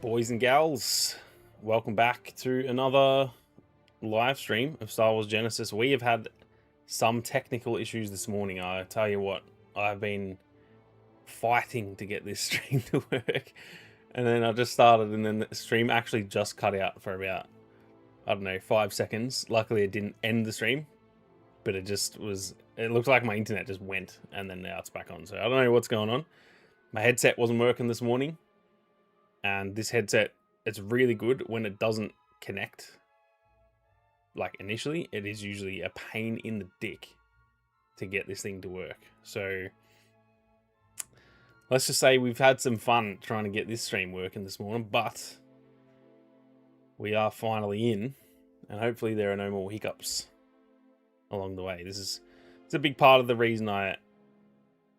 Boys and gals, welcome back to another live stream of Star Wars Genesis. We have had some technical issues this morning. I tell you what, I've been fighting to get this stream to work, and then I just started, and then the stream actually just cut out for about, I don't know, 5 seconds. Luckily, it didn't end the stream, but it just was. It looked like my internet just went, and then now it's back on. So I don't know what's going on. My headset wasn't working this morning. And this headset, it's really good when it doesn't connect. Like initially, it is usually a pain in the dick to get this thing to work. So let's just say we've had some fun trying to get this stream working this morning, but we are finally in, and hopefully there are no more hiccups along the way. It's a big part of the reason I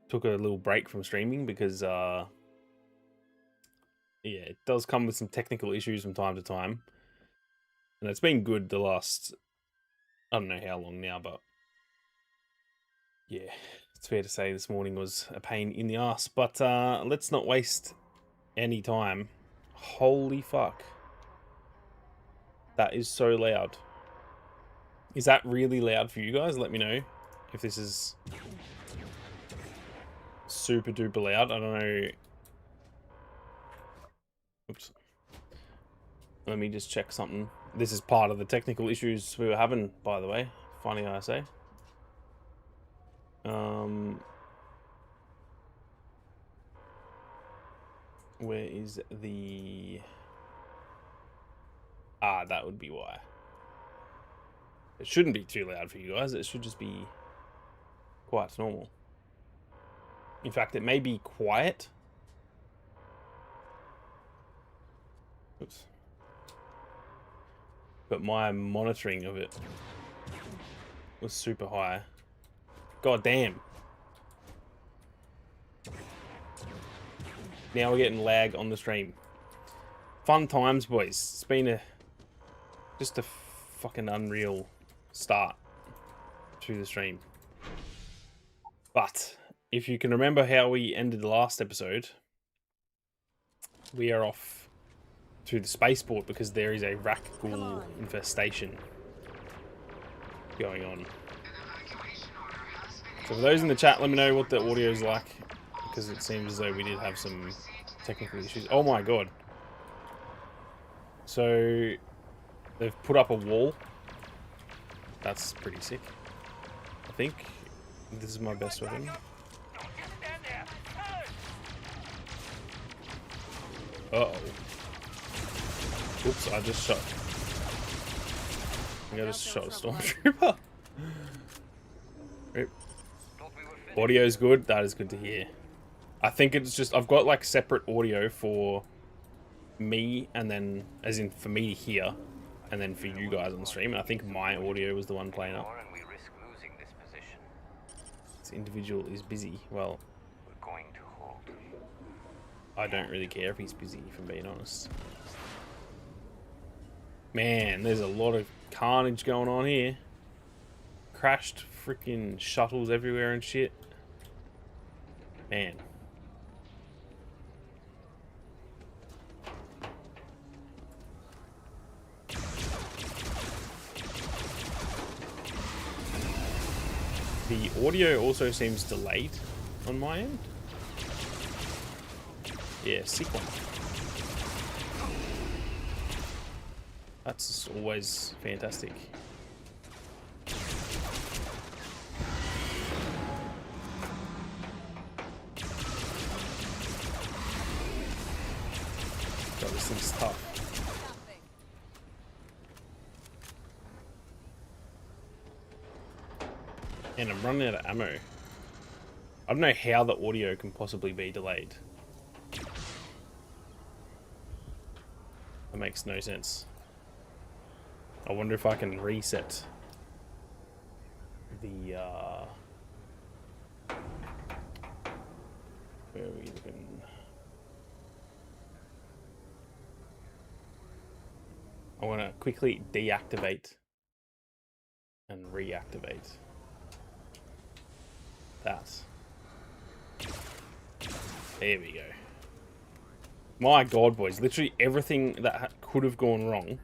took a little break from streaming, because yeah, it does come with some technical issues from time to time. And it's been good the last, I don't know how long now, but yeah, it's fair to say this morning was a pain in the ass. But let's not waste any time. Holy fuck. That is so loud. Is that really loud for you guys? Let me know if this is super duper loud. I don't know. Oops. Let me just check something. This is part of the technical issues we were having, by the way. Funny I say. Where is the... that would be why. It shouldn't be too loud for you guys. It should just be quite normal. In fact, it may be quiet. Oops. But my monitoring of it was super high. God damn. Now we're getting lag on the stream. Fun times, boys. It's been just a fucking unreal start to the stream. But if you can remember how we ended the last episode, we are off to the spaceport because there is a Rakghoul infestation going on. So for those in the chat, let me know what the audio is like, because it seems as though we did have some technical issues. Oh my god. So they've put up a wall. That's pretty sick. I think this is my best weapon. Uh-oh. Oops, I just shot. I think I just shot a stormtrooper. Audio's good. That is good to hear. I think it's just, I've got like separate audio for me, and then, as in for me to hear, and then for you guys on the stream. And I think my audio was the one playing up. This individual is busy. Well, I don't really care if he's busy, if I'm being honest. Man, there's a lot of carnage going on here. Crashed freaking shuttles everywhere and shit. Man. The audio also seems delayed on my end. Yeah, sick one. That's always fantastic. God, this thing's tough. And I'm running out of ammo. I don't know how the audio can possibly be delayed. That makes no sense. I wonder if I can reset the, where are we looking? I want to quickly deactivate and reactivate that. There we go. My God, boys. Literally everything that could have gone wrong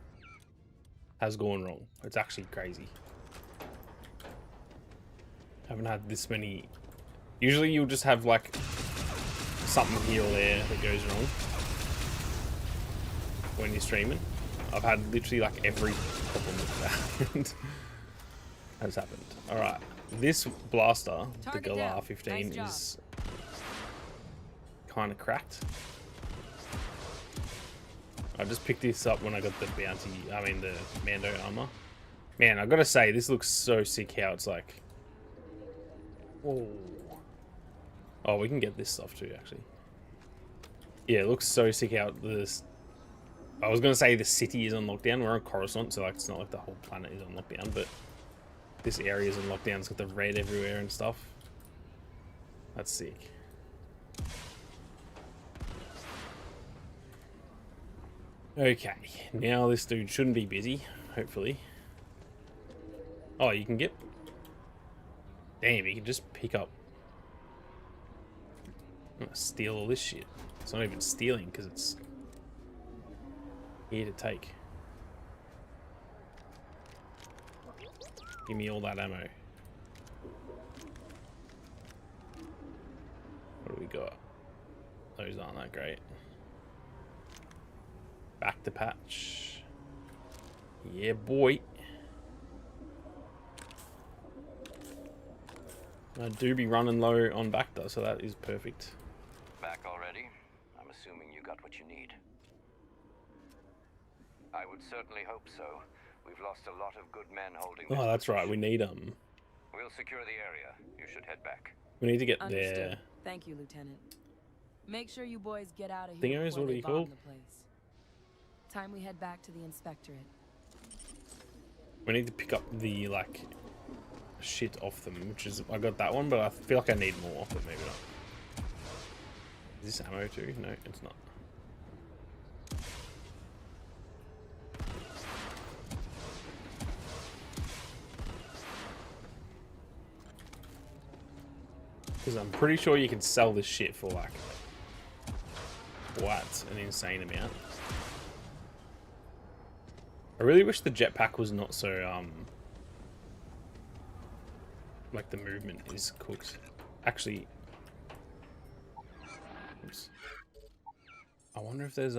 has gone wrong. It's actually crazy. Haven't had this many. Usually you'll just have like something here or there that goes wrong when you're streaming. I've had literally like every problem with that has happened. Alright. This blaster, the Galar 15, is kind of cracked. I just picked this up when I got the the Mando armor. Man, I gotta say, this looks so sick how it's like... Whoa. Oh, we can get this stuff too, actually. Yeah, it looks so sick how this... I was gonna say the city is on lockdown. We're on Coruscant, so like it's not like the whole planet is on lockdown, but this area is on lockdown. It's got the red everywhere and stuff. That's sick. Okay, now this dude shouldn't be busy, hopefully. Oh, you can get... Damn, you can just pick up... I'm gonna steal all this shit. It's not even stealing, because it's here to take. Give me all that ammo. What do we got? Those aren't that great. Back to patch. Yeah, boy. I do be running low on Bacta, so that is perfect. Back already? I'm assuming you got what you need. I would certainly hope so. We've lost a lot of good men holding this that's right. We need We'll secure the area. You should head back. We need to get Understood. there. Thank you, Lieutenant. Make sure you boys get out of here Thingos, before what are they you bomb called? the place. Time we head back to the inspectorate. We need to pick up the like shit off them, which is I got that one, but I feel like I need more, but maybe not. Is this ammo too? No, it's not. Because I'm pretty sure you can sell this shit for like what an insane amount. I really wish the jetpack was not so like the movement is cooked. Actually, oops. I wonder if there's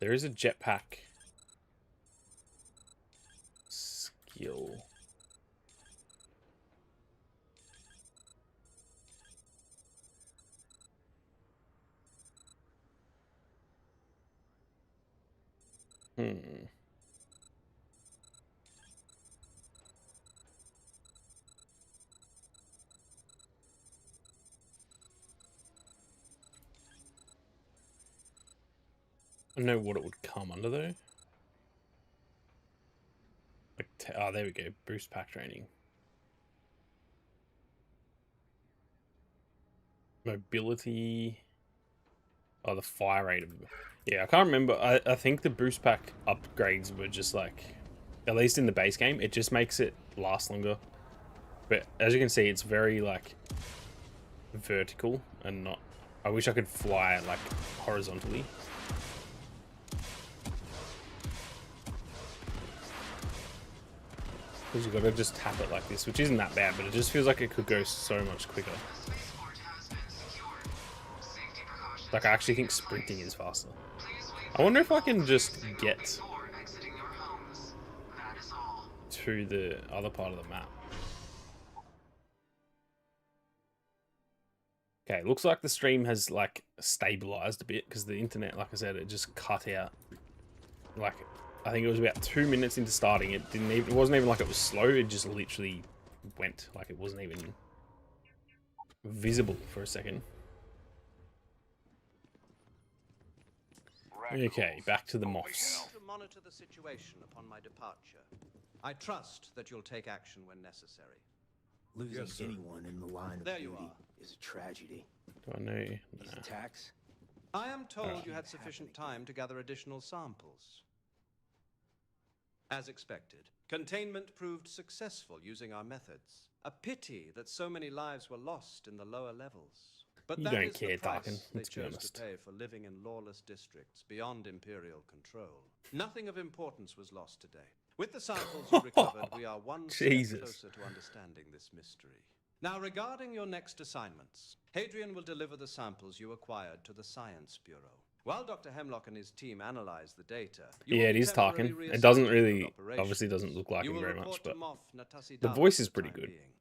there is a jetpack skill. I don't know what it would come under though. Like, oh, there we go. Boost pack training. Mobility. Oh, the fire rate of... Yeah, I can't remember. I think the boost pack upgrades were just like... At least in the base game, it just makes it last longer. But as you can see, it's very like vertical and not... I wish I could fly like horizontally. Because you gotta just tap it like this, which isn't that bad, but it just feels like it could go so much quicker. Like, I actually think sprinting is faster. I wonder if I can just get to the other part of the map. Okay, looks like the stream has, like, stabilized a bit, because the internet, like I said, it just cut out. Like, I think it was about 2 minutes into starting. It wasn't even like it was slow, it just literally went. Like, it wasn't even visible for a second. Okay, back to the moths. To monitor the situation upon my departure. I trust that you'll take action when necessary. Losing anyone in the line of There you duty are. is a tragedy. Do I know? These Nah. attacks, I am told you had sufficient time to gather additional samples. As expected, containment proved successful using our methods. A pity that so many lives were lost in the lower levels. But You that don't is the care, price Tarkin, they let's be chose honest. to pay for living in lawless districts beyond Imperial control. Nothing of importance was lost today. With the samples you recovered, we are one Jesus. step closer to understanding this mystery. Now, regarding your next assignments, Hadrian will deliver the samples you acquired to the Science Bureau. While Dr. Hemlock and his team analyze the data, you Yeah, will it be is temporarily Tarkin. It reassigned doesn't to really, field operations. obviously doesn't look like You him will very report much, to but Moff Natasi the Dala voice for is the pretty time good. being.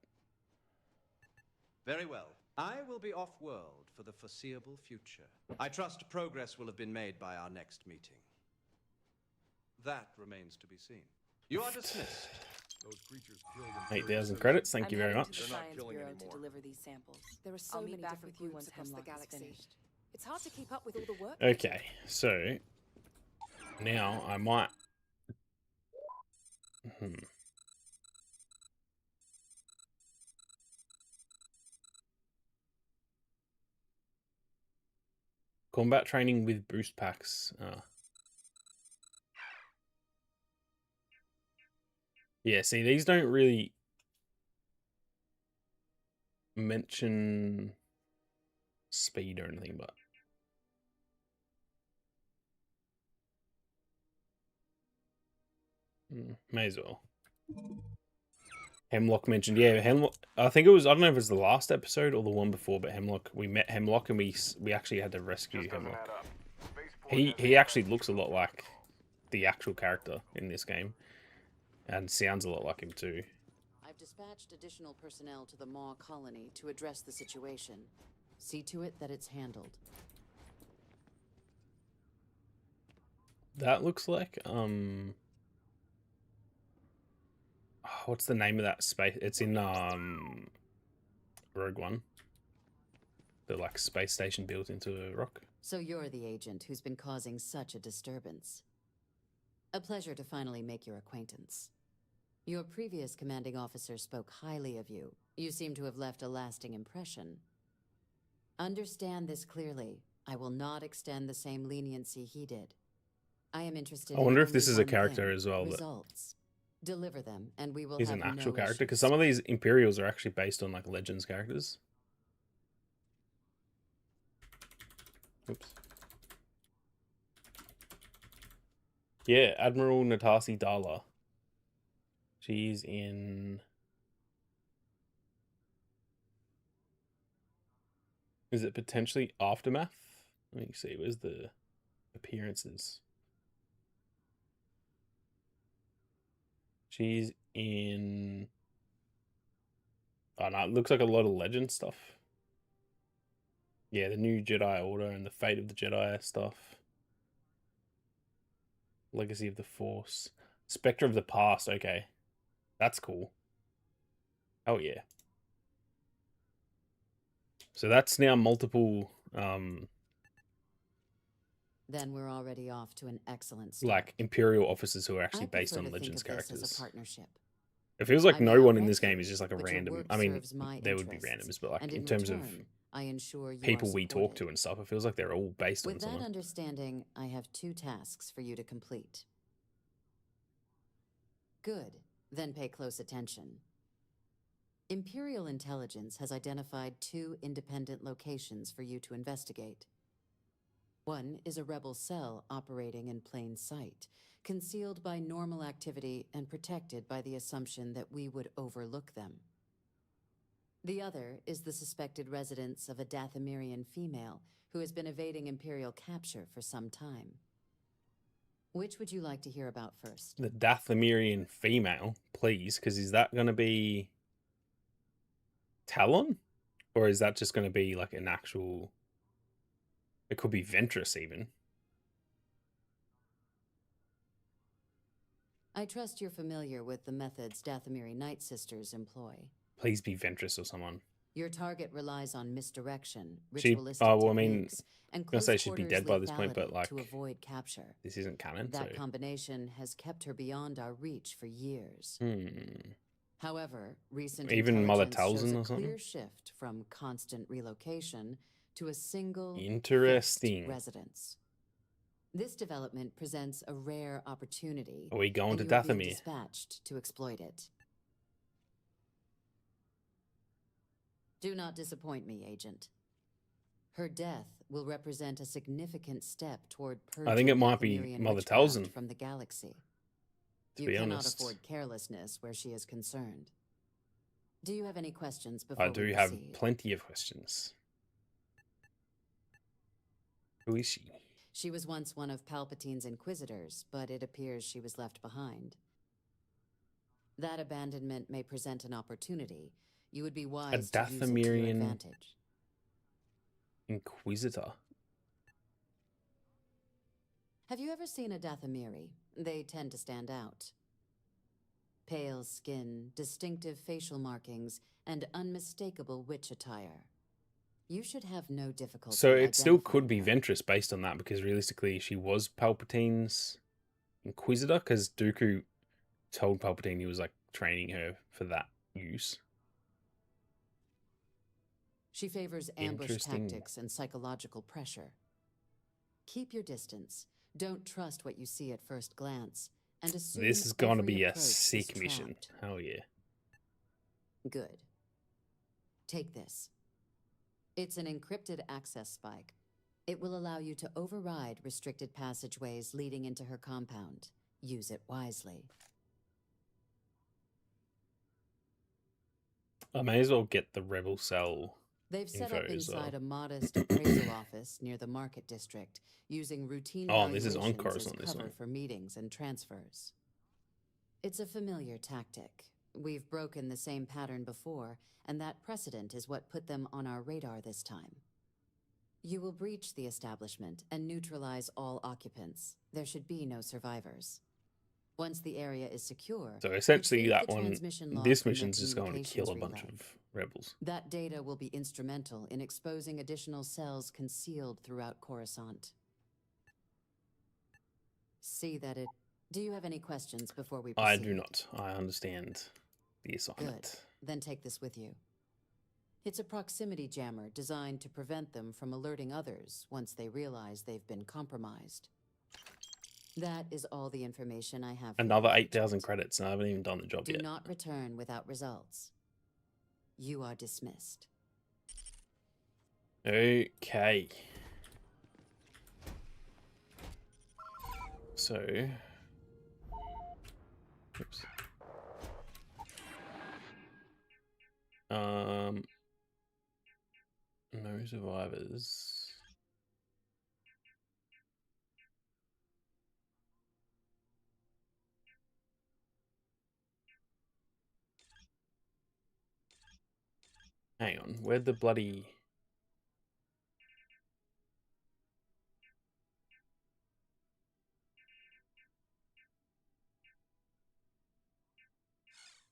Very well. I will be off-world for the foreseeable future. I trust progress will have been made by our next meeting. That remains to be seen. You are dismissed. Those creatures killed Imperial 8,000 citizens. credits, thank I'm you very heading to much. the They're not Science killing Bureau anymore. to deliver these samples. There are so I'll meet many back different with you groups once across the Hemlock is galaxy. finished. It's hard to keep up with all the work. Okay, so now I might. Combat training with boost packs. Yeah, see, these don't really mention speed or anything, but may as well. Hemlock mentioned, yeah, Hemlock. I think it was, I don't know if it was the last episode or the one before, but Hemlock, we met Hemlock and we actually had to rescue Hemlock. He actually looks a lot like the actual character in this game, and sounds a lot like him too. I've dispatched additional personnel to the Maw colony to address the situation. See to it that it's handled. That looks like what's the name of that space? It's in Rogue One. The like space station built into a rock. So you're the agent who's been causing such a disturbance. A pleasure to finally make your acquaintance. Your previous commanding officer spoke highly of you. You seem to have left a lasting impression. Understand this clearly. I will not extend the same leniency he did. I am interested I wonder in if this only is a one character thing, as well. Results. Deliver them, and we will He's have an actual no character, because issues. some of these Imperials are actually based on like Legends characters. Oops. Yeah, Admiral Natasi Dala. She's in. Is it potentially Aftermath? Let me see. Where's the appearances? She's in. Oh no, it looks like a lot of Legend stuff. Yeah, the new Jedi Order and the Fate of the Jedi stuff. Legacy of the Force. Spectre of the Past, okay. That's cool. Oh yeah. So that's now multiple Then we're already off to an excellent start. like Imperial officers who are actually I based prefer on to think Legends of this as characters. a partnership. It feels like I'm no now one in this ready, game is just like a but your random. work I mean, serves my there would be interests, randoms, but like and in in terms of return, I ensure you people are we talk to supported. and stuff, it feels like they're all based on With that someone. understanding, I have 2 tasks for you to complete. Good. Then pay close attention. Imperial intelligence has identified 2 independent locations for you to investigate. One is a rebel cell operating in plain sight, concealed by normal activity and protected by the assumption that we would overlook them. The other is the suspected residence of a Dathomirian female who has been evading Imperial capture for some time. Which would you like to hear about first? The Dathomirian female, please, because is that going to be Talon? Or is that just going to be like an actual... It could be Ventress even. I trust you're familiar with the methods Dathomiri Night Sisters employ. Please be Ventress or someone. Your target relies on misdirection, She- ritualistic oh, well, I mean, techniques, and I was gonna say she'd be close-quarters dead by this point, but, lethality like, to avoid capture. This isn't canon, That so... combination has kept her beyond our reach for years. However, recent Even Mother intelligence shows Talzin a or something? clear shift from constant relocation to a single Interesting. fixed residence. This development presents a rare opportunity. Are we going and to you are being Dathomir? dispatched to exploit it. Do not disappoint me, Agent. Her death will represent a significant step toward I think it purging might be Dathomirian Mother witchcraft Talzin, from the galaxy. to You be cannot honest. afford carelessness where she is concerned. Do you have any questions I before we do have proceed? plenty of questions. Who is she? She was once one of Palpatine's Inquisitors, but it appears she was left behind. That abandonment may present an opportunity. You would be wise to use it to your Dathomirian advantage. Inquisitor. Have you ever seen a Dathomiri? They tend to stand out. Pale skin, distinctive facial markings, and unmistakable witch attire. You should have no difficulty. So it still could identifying be her. Ventress based on that, because realistically she was Palpatine's Inquisitor, because Dooku told Palpatine he was like training her for that use. She favors ambush Interesting. tactics and psychological pressure. Keep your distance. Don't trust what you see at first glance, and assume This is going to every be a approach is sick mission. trapped. Hell yeah. Good. Take this. It's an encrypted access spike. It will allow you to override restricted passageways leading into her compound. Use it wisely. I may as well get the Rebel Cell. They've set Info up as well. inside a modest appraisal office near the market district, using routine Oh, this is on valuations Coruscant, as this cover one. for meetings and transfers. It's a familiar tactic. We've broken the same pattern before, and that precedent is what put them on our radar this time. You will breach the establishment and neutralize all occupants. There should be no survivors. Once the area is secure, So essentially retrieve that the one, transmission log this from their mission's just going to kill a communications bunch relay. of rebels. That data will be instrumental in exposing additional cells concealed throughout Coruscant. See that it... Do you have any questions before we proceed? I do not. I understand the assignment. Good. Then take this with you. It's a proximity jammer designed to prevent them from alerting others once they realize they've been compromised. That is all the information I have for Another you, 8,000 Agent. credits, and I haven't even done the job Do yet. not return without results. You are dismissed. Okay. So... Oops. No survivors. Hang on, where'd the bloody...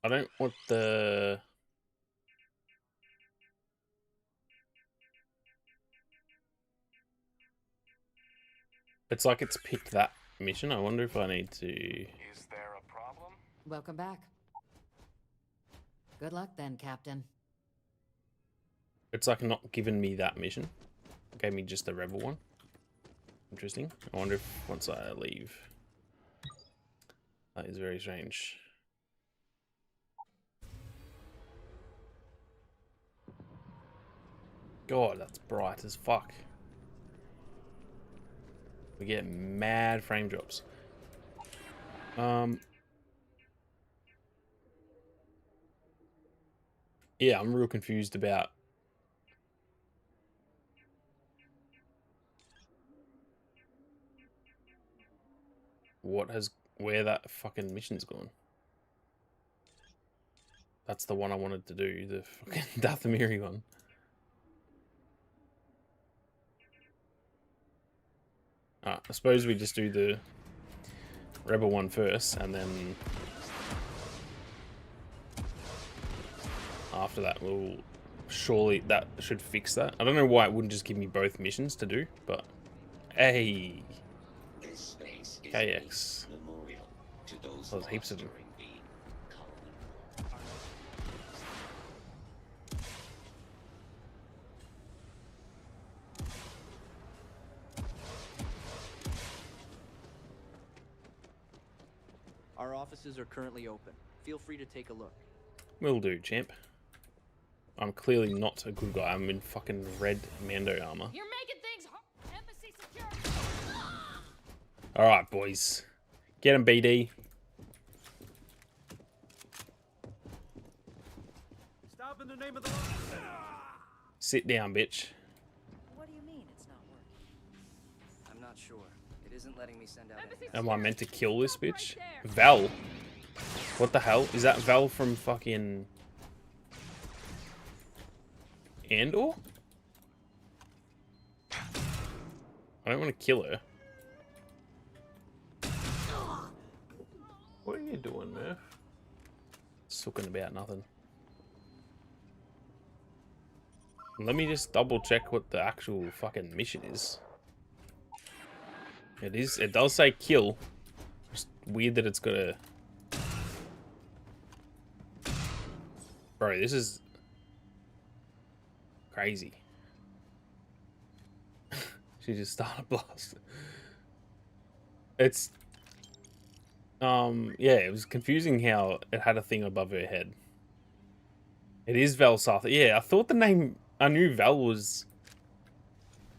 I don't want the... It's like it's picked that mission. I wonder if I need to... Is there a problem? Welcome back. Good luck then, Captain. It's like not giving me that mission. It gave me just the rebel one. Interesting. I wonder if once I leave... That is very strange. God, that's bright as fuck. We get mad frame drops. Yeah, I'm real confused about where that fucking mission's gone. That's the one I wanted to do, the fucking Dathomiri one. I suppose we just do the Rebel one first, and then after that we'll... Surely that should fix that. I don't know why it wouldn't just give me both missions to do, but... Hey! This space is KX. a memorial to those There's heaps of them. during the colony. Our offices are currently open. Feel free to take a look. Will do, champ. I'm clearly not a good guy. I'm in fucking red Mando armor. You're making things hard. Embassy security. Alright, boys. Get him, BD. Stop in the name of the law. Sit down, bitch. What do you mean it's not working? I'm not sure. It isn't letting me send out any. Am I meant to kill this bitch? Val. What the hell? Is that Val from fucking Andor? I don't want to kill her. What are you doing, Murph? Sooking about nothing. Let me just double check what the actual fucking mission is. It does say kill. Just weird that it's got a... Bro, this is crazy. She just started a blast. It's yeah, it was confusing how it had a thing above her head. It is Val Sartha. Yeah, I thought the name, I knew Val was,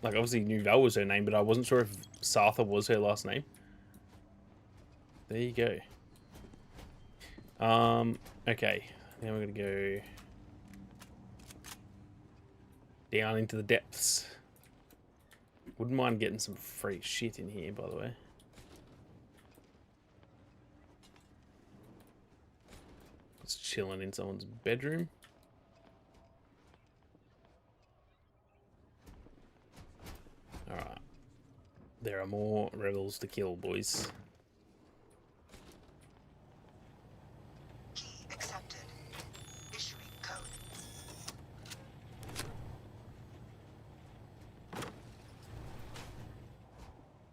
like, obviously knew Val was her name, but I wasn't sure if Sartha was her last name. There you go. Okay. Now we're gonna go down into the depths. Wouldn't mind getting some free shit in here, by the way. Just chilling in someone's bedroom. Alright. There are more rebels to kill, boys. Accepted. Issuing code.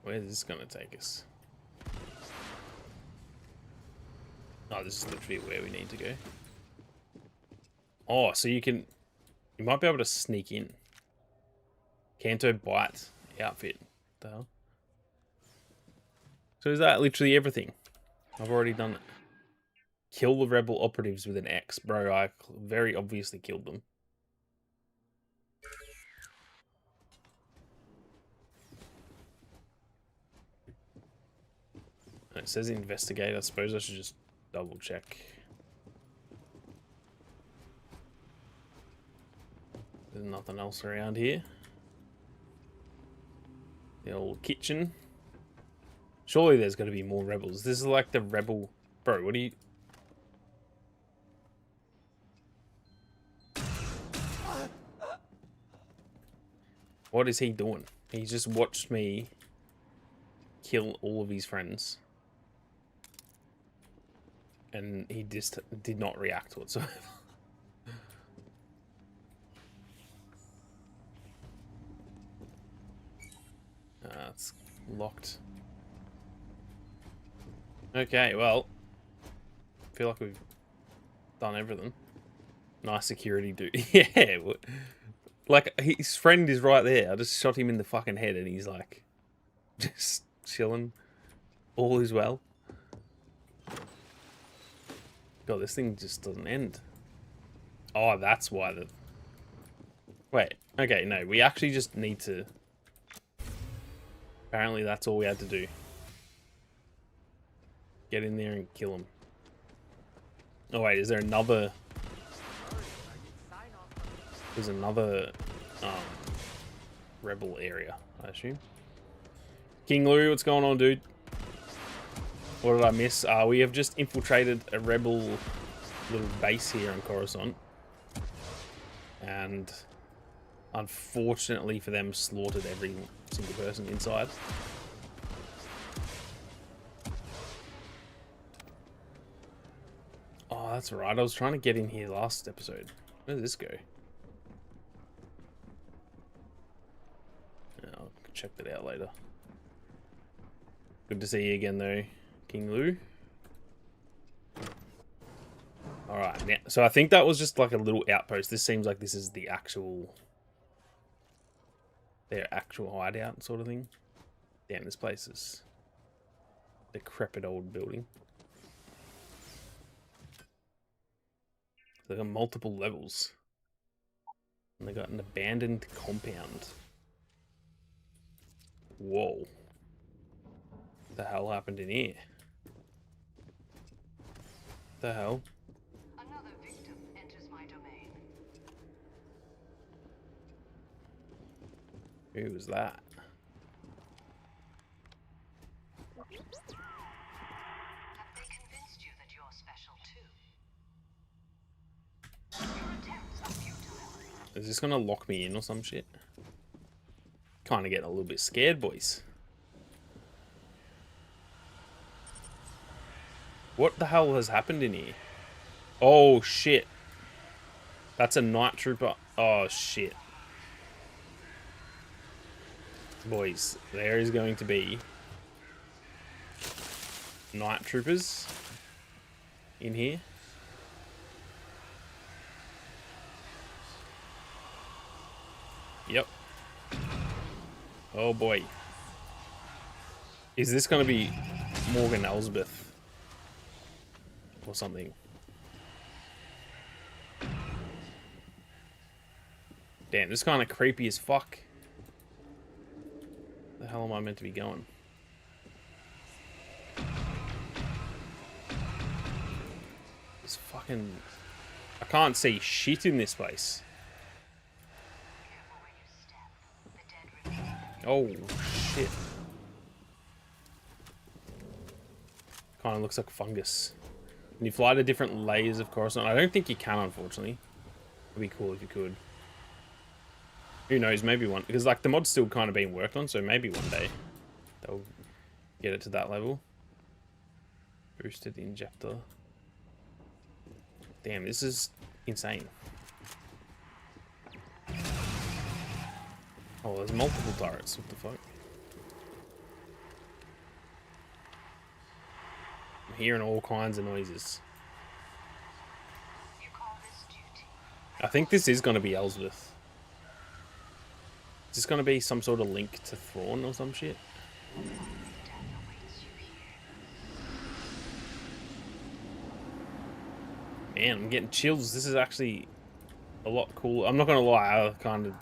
Where's this gonna take us? Oh, this is literally where we need to go. Oh, so you might be able to sneak in. Canto Bite outfit. What the hell? So is that literally everything? I've already done it. Kill the rebel operatives with an X. Bro, I very obviously killed them. It says investigate. I suppose I should just double check. There's nothing else around here. The old kitchen. Surely there's got to be more rebels. This is like the rebel... Bro, what are you... What is he doing? He just watched me kill all of his friends. And he just did not react whatsoever. It's locked. Okay, well, I feel like we've done everything. Nice security dude. Yeah, like his friend is right there. I just shot him in the fucking head, and he's like, just chilling. All is well. God, this thing just doesn't end. Oh, that's why the... Wait, okay, no, we actually just need to... Apparently that's all we had to do. Get in there and kill him. Oh wait, is there another... There's another rebel area, I assume. King Lou, what's going on, dude? What did I miss? We have just infiltrated a rebel little base here on Coruscant. And unfortunately for them, slaughtered every single person inside. Oh, that's right. I was trying to get in here last episode. Where did this go? Yeah, I'll check that out later. Good to see you again, though, King Lou. Alright, now, so I think that was just like a little outpost. This seems like this is the actual... their actual hideout sort of thing. Damn, this place is... decrepit old building. There are multiple levels. And they got an abandoned compound. Whoa. What the hell happened in here? What the hell? Another victim enters my domain. Who was that? Have they convinced you that you're special too? Your attempts are futile. Is this gonna lock me in or some shit? Kinda getting a little bit scared, boys. What the hell has happened in here? Oh shit. That's a night trooper. Oh shit. Boys, there is going to be night troopers in here. Yep. Oh boy. Is this going to be Morgan Elsbeth? Or something? Damn, this is kind of creepy as fuck. The hell am I meant to be going? It's fucking... I can't see shit in this place. Oh, shit. Kind of looks like fungus. Can you fly to different layers of Coruscant? I don't think you can, unfortunately. It'd be cool if you could. Who knows, maybe one... Because, like, the mod's still kind of being worked on, so maybe one day they'll get it to that level. Boosted injector. Damn, this is insane. Oh, there's multiple turrets. What the fuck? I'm hearing all kinds of noises. I think this is going to be Elsbeth. Is this going to be some sort of link to Thrawn or some shit? Man, I'm getting chills. This is actually a lot cool. I'm not going to lie, I kind of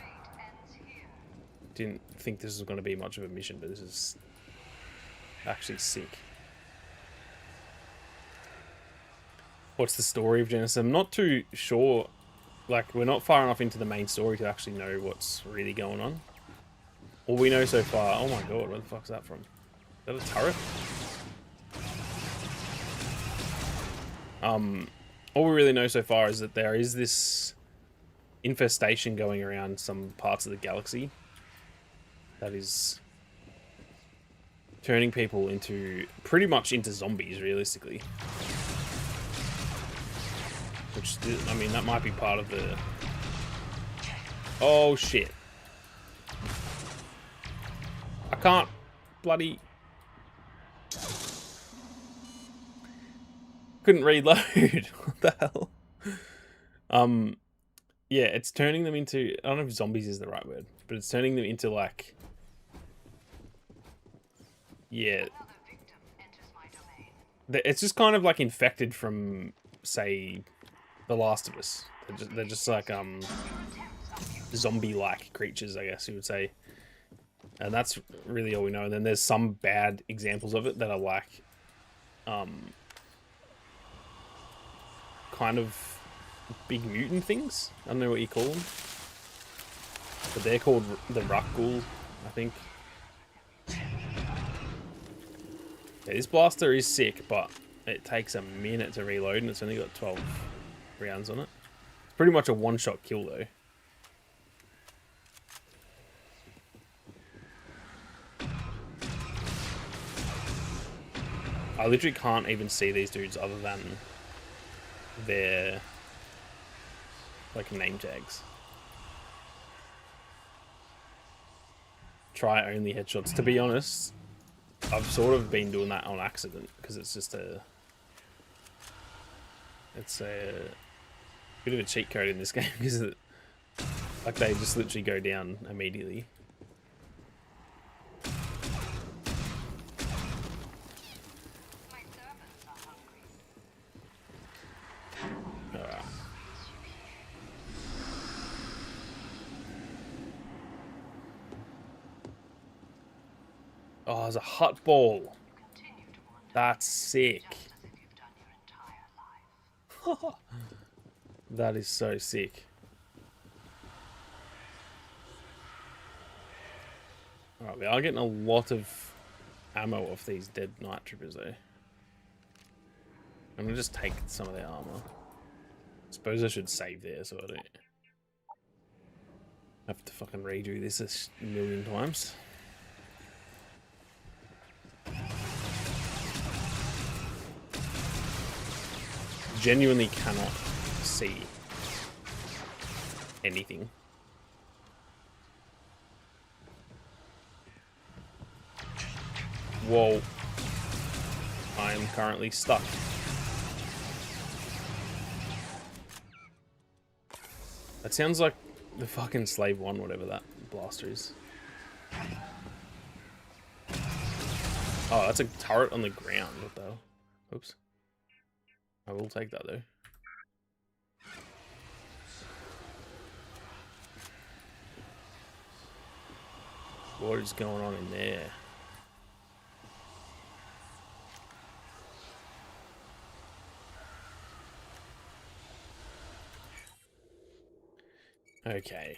didn't think this was going to be much of a mission, but this is actually sick. What's the story of Genesis? I'm not too sure. Like, we're not far enough into the main story to actually know what's really going on. All we know so far... Oh my god, where the fuck's that from? Is that a turret? All we really know so far is that there is this infestation going around some parts of the galaxy that is turning people into... pretty much into zombies, realistically. Which, I mean, that might be part of the... Oh, shit. I can't bloody... Couldn't reload. What the hell? Yeah, it's turning them into... I don't know if zombies is the right word, but it's turning them into, like... Yeah. It's just kind of, like, infected from, say... The Last of Us. They're just like zombie-like creatures, I guess you would say. And that's really all we know. And then there's some bad examples of it that are like kind of big mutant things. I don't know what you call them. But they're called the Rakghoul, I think. Yeah, this blaster is sick, but it takes a minute to reload and it's only got 12 rounds on it. It's pretty much a one-shot kill though. I literally can't even see these dudes other than their like name tags. Try only headshots. To be honest, I've sort of been doing that on accident because it's just a bit of a cheat code in this game, isn't it? Like, they just literally go down immediately. Alright. Oh, there's a hut ball. That's sick. That is so sick. Alright, we are getting a lot of ammo off these dead night troopers though. I'm gonna just take some of their armor. Suppose I should save there so I don't have to fucking redo this a million times. Genuinely cannot see anything. Whoa. I am currently stuck. That sounds like the fucking Slave 1, whatever that blaster is. Oh, that's a turret on the ground. What the hell? Oops. I will take that though. What is going on in there? Okay.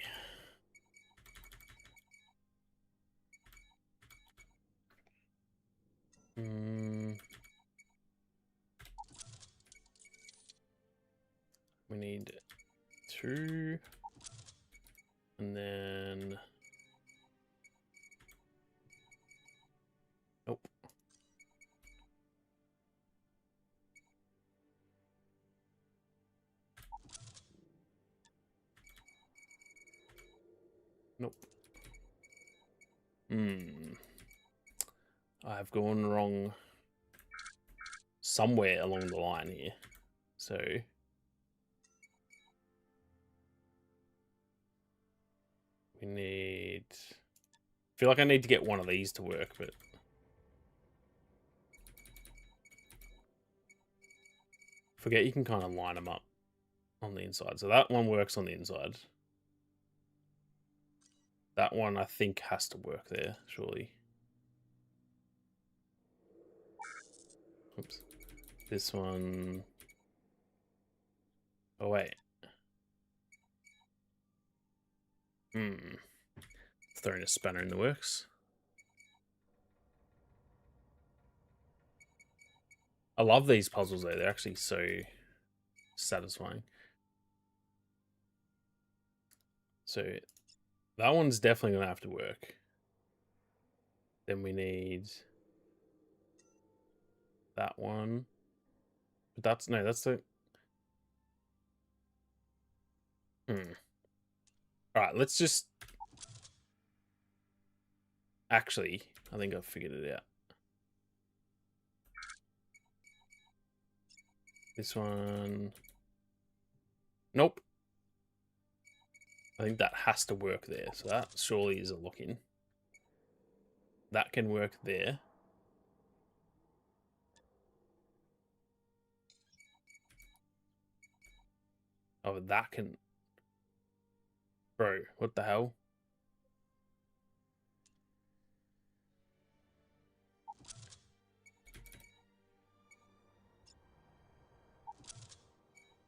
We need 2. And then... Nope. Nope. I've gone wrong somewhere along the line here. So... we need... I feel like I need to get one of these to work, but... forget you can kind of line them up on the inside. So that one works on the inside. That one I think has to work there, surely. Oops. This one... oh, wait. Throwing a spanner in the works. I love these puzzles though, they're actually so satisfying. So that one's definitely gonna have to work. Then we need that one. But that's no, that's the Alright, let's just actually, I think I've figured it out. This one. Nope. I think that has to work there. So that surely is a lock-in. That can work there. Oh, that can... bro, what the hell?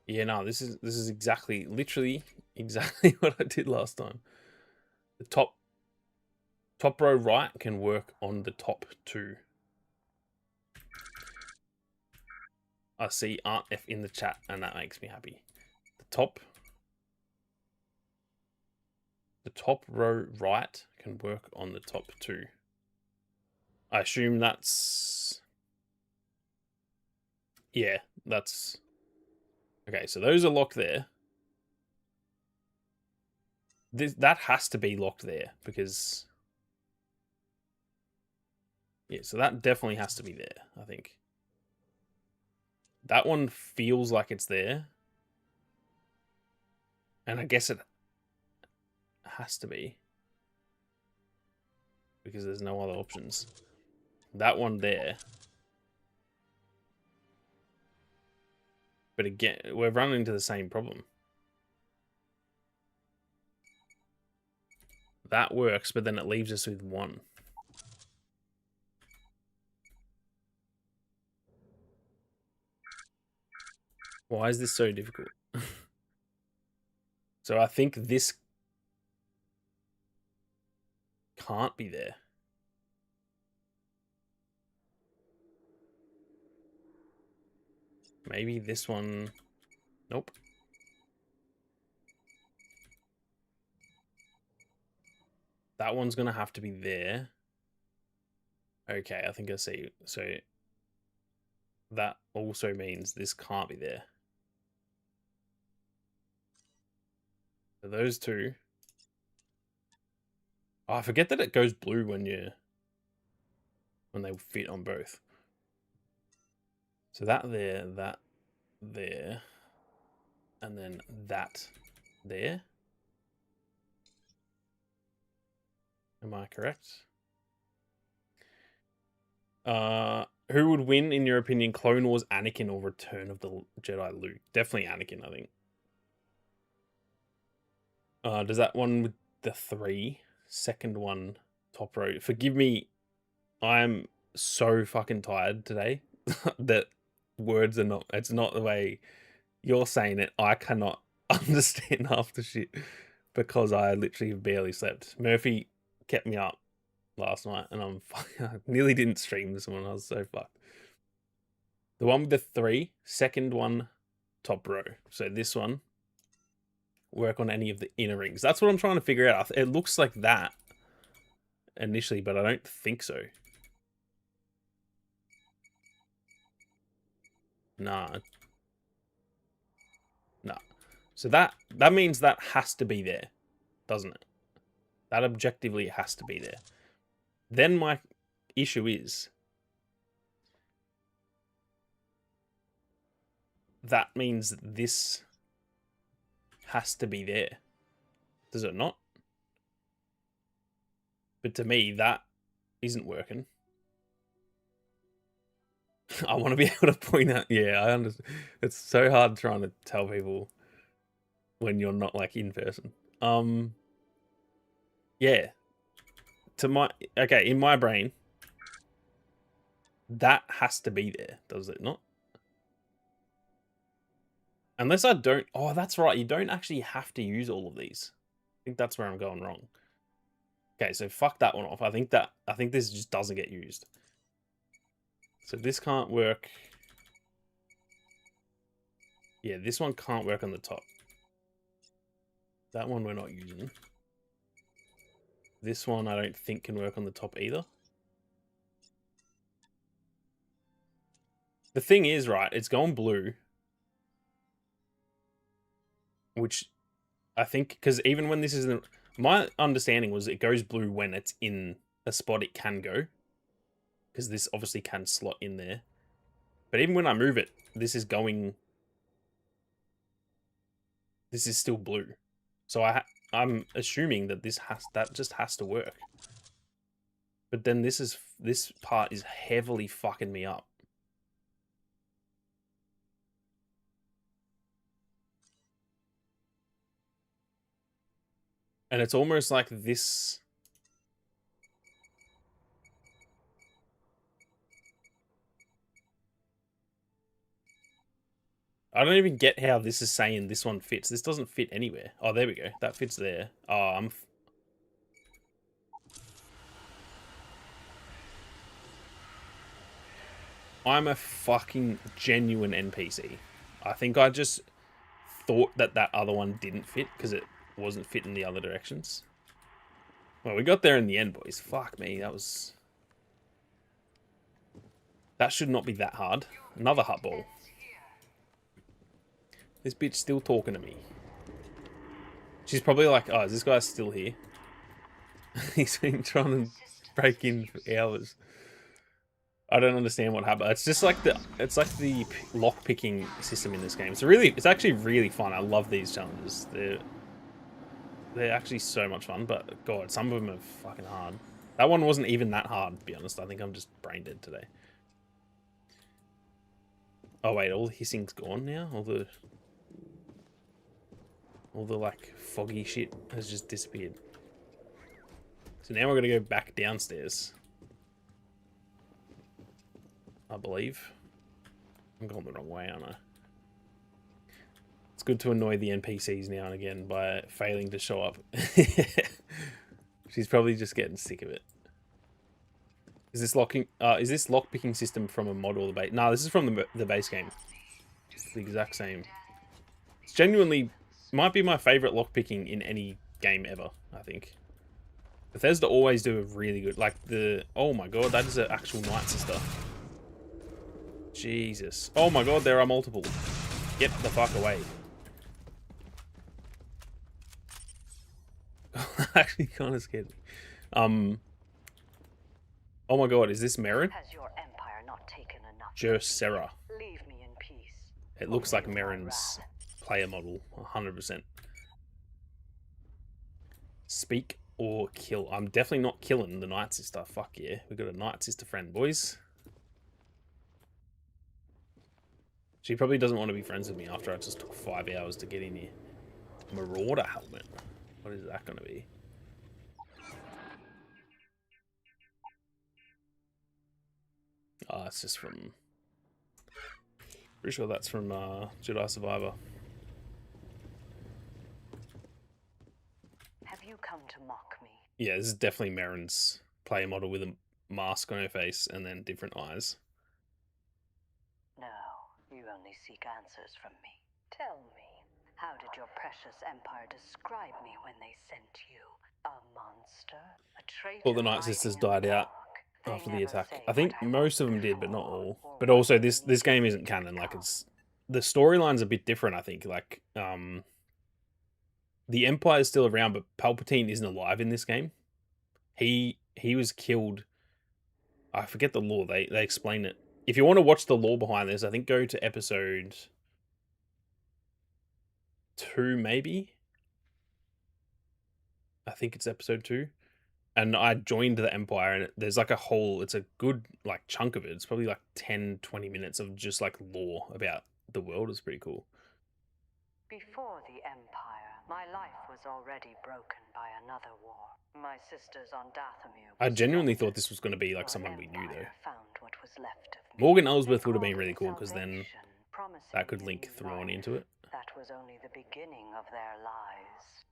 Yeah, no, this is exactly, literally exactly what I did last time. The top row right can work on the top 2. I see Aunt F in the chat, and that makes me happy. The top row right can work on the top 2. I assume that's... yeah, that's... okay, so those are locked there. That has to be locked there, because... yeah, so that definitely has to be there, I think. That one feels like it's there. And I guess it has to be. Because there's no other options. That one there. But again, we're running into the same problem. That works, but then it leaves us with 1. Why is this so difficult? So I think this can't be there. Maybe this one. Nope. That one's going to have to be there. Okay, I think I see. So that also means this can't be there. So those two. Oh, I forget that it goes blue when they fit on both. So that there, and then that there. Am I correct? Who would win in your opinion, Clone Wars Anakin or Return of the Jedi Luke? Definitely Anakin, I think. Does that one with the 3, second one, top row? Forgive me, I'm so fucking tired today that words are not, it's not the way you're saying it. I cannot understand half the shit because I literally barely slept. Murphy kept me up last night and I nearly didn't stream this one. I was so fucked. The one with the 3, second one, top row. So this one, work on any of the inner rings. That's what I'm trying to figure out. It looks like that initially, but I don't think so. Nah. Nah. So that means that has to be there, doesn't it? That objectively has to be there. Then my issue is that means this has to be there. Does it not? But to me, that isn't working. I want to be able to point out. Yeah, I understand. It's so hard trying to tell people when you're not like in person. Yeah. In my brain, that has to be there, does it not? Unless I don't. Oh, that's right. You don't actually have to use all of these. I think that's where I'm going wrong. Okay, so fuck that one off. I think this just doesn't get used. So this can't work. Yeah, this one can't work on the top. That one we're not using. This one I don't think can work on the top either. The thing is, right, it's gone blue. Which I think, because even when this isn't... My understanding was it goes blue when it's in a spot it can go. Because this obviously can slot in there. But even when I move it, this is going... This is still blue. So I'm assuming that that just has to work. But then this part is heavily fucking me up. And it's almost like this... I don't even get how this is saying this one fits. This doesn't fit anywhere. Oh, there we go. That fits there. Oh, I'm a fucking genuine NPC. I think I just thought that other one didn't fit because it wasn't fit in the other directions. Well, we got there in the end, boys. Fuck me. That should not be that hard. Another hut ball. This bitch still talking to me. She's probably like, oh, is this guy still here? He's been trying to break in for hours. I don't understand what happened. It's just like the lock picking system in this game. It's actually really fun. I love these challenges. They're actually so much fun, but God, some of them are fucking hard. That one wasn't even that hard, to be honest. I think I'm just brain dead today. Oh wait, all the hissing's gone now? All the like foggy shit has just disappeared. So now we're gonna go back downstairs. I believe. I'm going the wrong way, aren't I? good to annoy the NPCs now and again by failing to show up. She's probably just getting sick of it. Is this lockpicking system from a mod or the base? No, this is from the base game. It's the exact same. It's genuinely might be my favorite lockpicking in any game ever, I think. Bethesda always do a really good, like the, oh my god, that is an actual Night Sister. Jesus. Oh my god, there are multiple. Get the fuck away. Actually kind of scared me. Oh my god, is this Merrin? Has your empire not taken enough? Jersera. Leave me in peace. It looks like Merrin's player model, 100%. Speak or kill. I'm definitely not killing the Night Sister. Fuck yeah. We got a Night Sister friend, boys. She probably doesn't want to be friends with me after I just took 5 hours to get in here. Marauder helmet. What is that going to be? Oh, it's just from... Pretty sure that's from Jedi Survivor. Have you come to mock me? Yeah, this is definitely Merrin's player model with a mask on her face and then different eyes. No, you only seek answers from me. Tell me, how did your precious empire describe me when they sent you? A monster? A traitor? All the Night Sisters died out after the attack. I think most of them did, but not all. But also, this game isn't canon. Like, it's the storyline's a bit different. I think. Like, the Empire is still around, but Palpatine isn't alive in this game. He was killed. I forget the lore. They explain it. If you want to watch the lore behind this, I think go to episode 2, maybe. I think it's episode 2. And I joined the Empire, and there's like it's a good like chunk of it. It's probably like 10, 20 minutes of just like lore about the world. It's pretty cool. Before the Empire, my life was already broken by another war. My sisters on Dathomir. I genuinely thought this was going to be like someone we knew, though. Found what was left of me. Morgan Elsbeth would have been really cool, because then that could link Thrawn into it. That was only the beginning of their lies.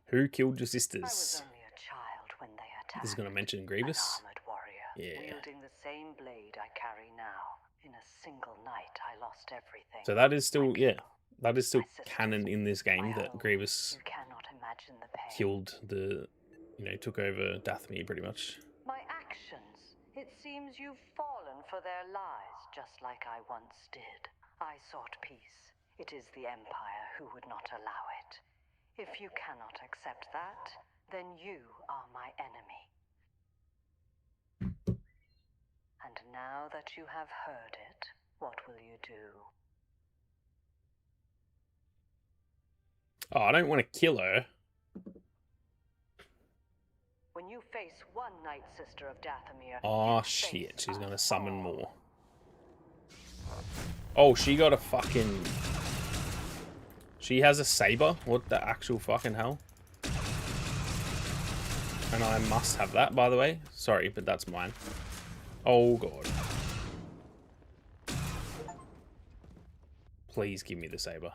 Who killed your I was sisters? only a child when they attacked. This is going to mention An Grievous. armored warrior, Yeah. wielding the same blade I carry now. In a single night, I lost everything. So that is still, My yeah, people, that is still my sisters, canon in this game, my that home. Grievous You cannot imagine the pain. killed took over Dathomir pretty much. My actions. It seems you've fallen for their lies, just like I once did. I sought peace. It is the Empire who would not allow it. If you cannot accept that, then you are my enemy. And now that you have heard it, what will you do? Oh, I don't want to kill her. When you face one Night Sister of Dathomir, Oh you shit, face she's gonna us summon all. more. Oh, she got a fucking... She has a saber? What the actual fucking hell? And I must have that, by the way. Sorry, but that's mine. Oh god. Please give me the saber.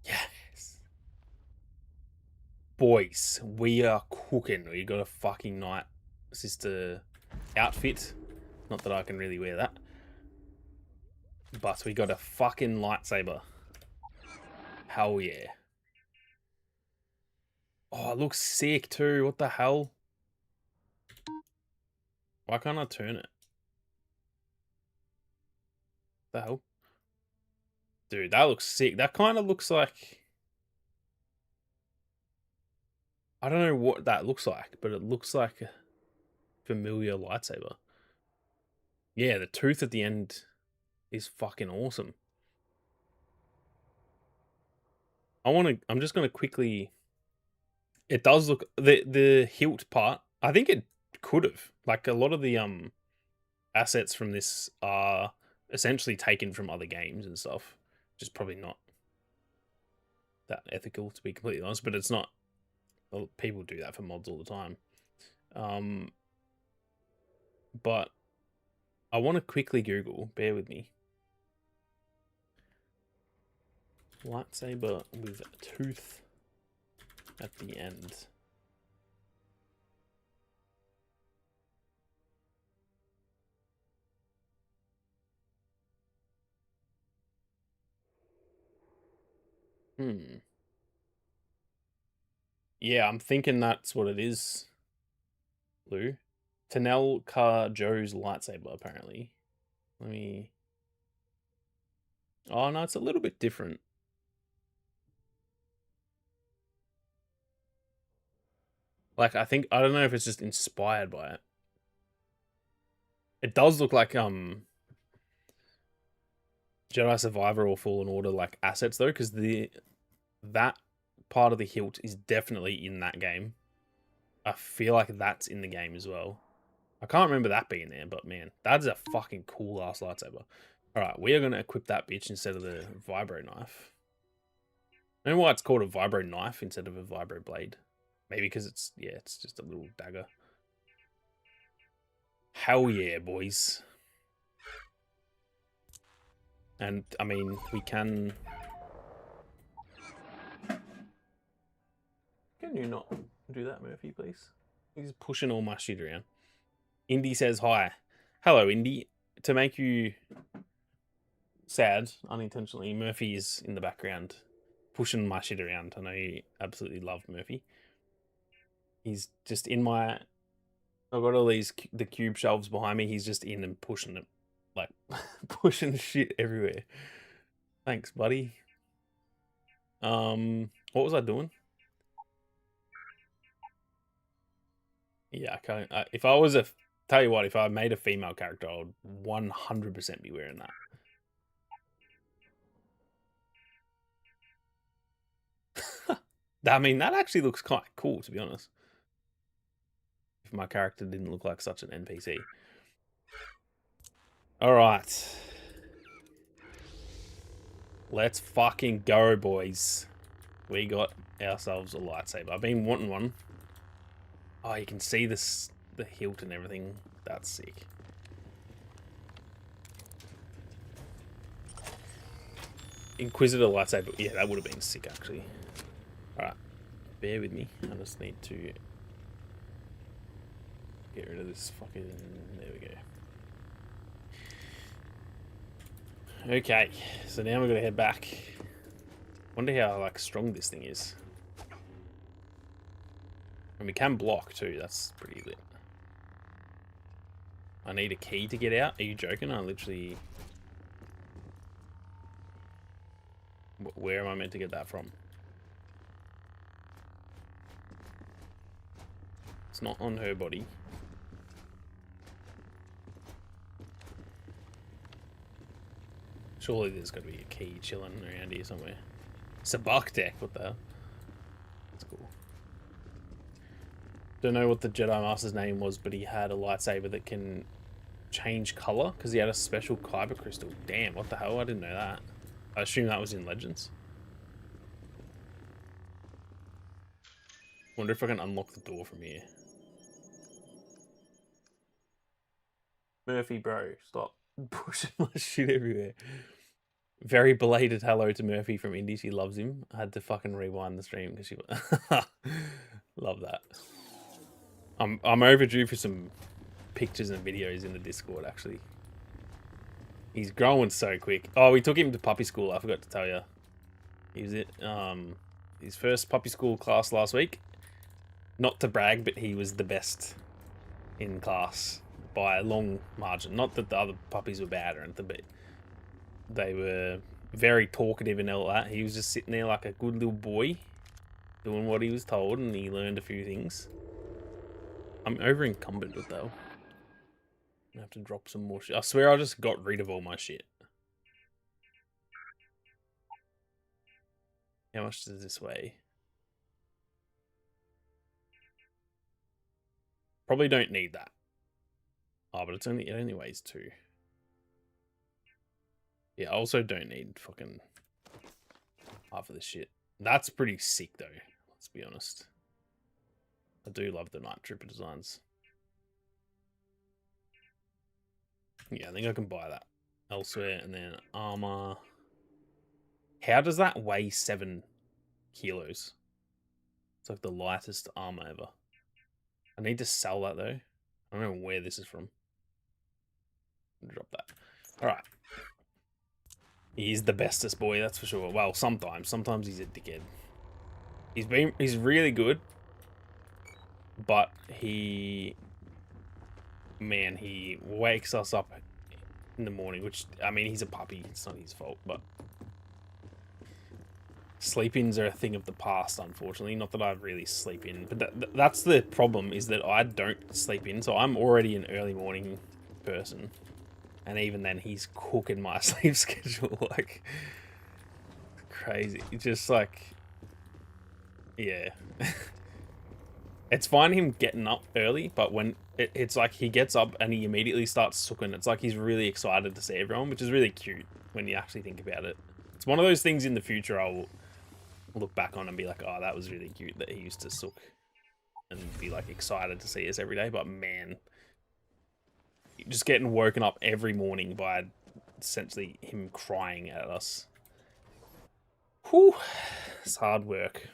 Yes. Boys, we are cooking. We got a fucking Night Sister outfit. Not that I can really wear that. But we got a fucking lightsaber. Hell yeah. Oh, it looks sick too. What the hell? Why can't I turn it? The hell? Dude, that looks sick. That kind of looks like... I don't know what that looks like, but it looks like a familiar lightsaber. Yeah, the tooth at the end is fucking awesome. I'm just gonna quickly... It does look... The hilt part, I think it could have. Like, a lot of the assets from this are essentially taken from other games and stuff. Just probably not that ethical, to be completely honest, but it's not. Well, people do that for mods all the time. But I want to quickly Google, bear with me. Lightsaber with a tooth at the end. Yeah, I'm thinking that's what it is, Lou. Tanel Ka Joe's lightsaber, apparently. Let me... Oh, no, it's a little bit different. Like, I don't know if it's just inspired by it. It does look like, Jedi Survivor or Fallen Order, like, assets, though, because that part of the hilt is definitely in that game. I feel like that's in the game as well. I can't remember that being there, but man, that's a fucking cool ass lightsaber. Alright, we are going to equip that bitch instead of the vibro knife. I don't know why it's called a vibro knife instead of a vibro blade. Maybe because it's just a little dagger. Hell yeah, boys. And, I mean, we can... Can you not do that, Murphy, please? He's pushing all my shit around. Indy says hi. Hello, Indy. To make you sad, unintentionally, Murphy is in the background pushing my shit around. I know you absolutely love Murphy. He's just in my... I've got all the cube shelves behind me. He's just in and pushing it. Like, pushing shit everywhere. Thanks, buddy. What was I doing? Yeah, I can't... if I was tell you what, if I made a female character, I would 100% be wearing that. I mean, that actually looks quite cool, to be honest. If my character didn't look like such an NPC. Alright. Let's fucking go, boys. We got ourselves a lightsaber. I've been wanting one. Oh, you can see the hilt and everything. That's sick. Inquisitor lightsaber. Yeah, that would have been sick, actually. Alright. Bear with me. I just need to get rid of this fucking... There we go. Okay. So now we've got to head back. Wonder how, like, strong this thing is. And we can block, too. That's pretty lit. I need a key to get out. Are you joking? I literally... Where am I meant to get that from? It's not on her body. Surely there's got to be a key chilling around here somewhere. Sabak deck, what the hell? That's cool. Don't know what the Jedi Master's name was, but he had a lightsaber that can change color because he had a special kyber crystal. Damn, what the hell? I didn't know that. I assume that was in Legends. Wonder if I can unlock the door from here. Murphy, bro, stop pushing my shit everywhere. Very belated hello to Murphy from Indy. She loves him. I had to fucking rewind the stream because she... Love that. I'm overdue for some pictures and videos in the Discord, actually. He's growing so quick. Oh, we took him to puppy school. I forgot to tell you. He was his first puppy school class last week. Not to brag, but he was the best in class by a long margin. Not that the other puppies were bad or anything, but they were very talkative and all that. He was just sitting there like a good little boy, doing what he was told, and he learned a few things. I'm over encumbered with though. I have to drop some more shit. I swear I just got rid of all my shit. How much does this weigh? Probably don't need that. Oh, but it only weighs 2. Yeah, I also don't need fucking half of this shit. That's pretty sick though, let's be honest. I do love the Night Trooper designs. Yeah, I think I can buy that elsewhere, and then armor. How does that weigh 7 kilos? It's like the lightest armor ever. I need to sell that though. I don't know where this is from. Drop that. Alright. He's the bestest boy, that's for sure. Well, sometimes. Sometimes he's a dickhead. He's really good. But he wakes us up in the morning, which, I mean, he's a puppy. It's not his fault, but sleep-ins are a thing of the past, unfortunately. Not that I really sleep in, but that's the problem, is that I don't sleep in, so I'm already an early morning person. And even then, he's cooking my sleep schedule, like, crazy. Just like, yeah. It's fine him getting up early, but when it's like he gets up and he immediately starts sooking, it's like he's really excited to see everyone, which is really cute when you actually think about it. It's one of those things in the future I'll look back on and be like, oh, that was really cute that he used to sook and be like excited to see us every day. But man, just getting woken up every morning by essentially him crying at us. Whew, it's hard work.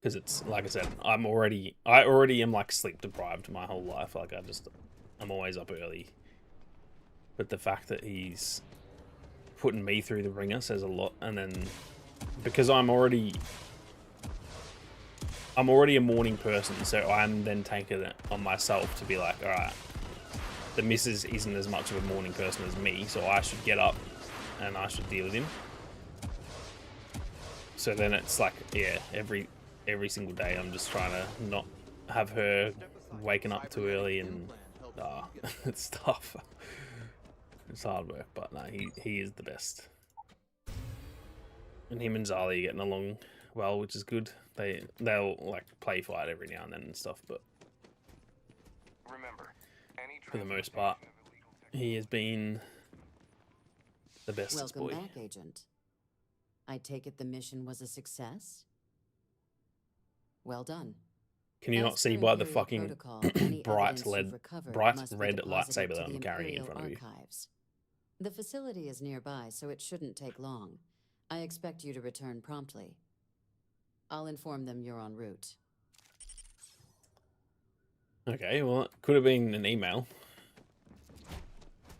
Because it's, like I said, I already am like sleep deprived my whole life. Like I'm always up early. But the fact that he's putting me through the ringer says a lot. And then because I'm already a morning person, so I'm then taking it on myself to be like, all right, the missus isn't as much of a morning person as me, so I should get up and I should deal with him. So then it's like, yeah, every single day I'm just trying to not have her waking up too early, and it's tough. It's hard work, but no, he is the best. And him and Zali are getting along well, which is good. They'll like play fight every now and then and stuff, but for the most part, he has been the bestest boy. Welcome back, Agent. I take it the mission was a success? Well done. Can you not see by the fucking bright red lightsaber that I'm carrying in front of you? The facility is nearby, so it shouldn't take long. I expect you to return promptly. I'll inform them you're en route. Okay, well, it could have been an email.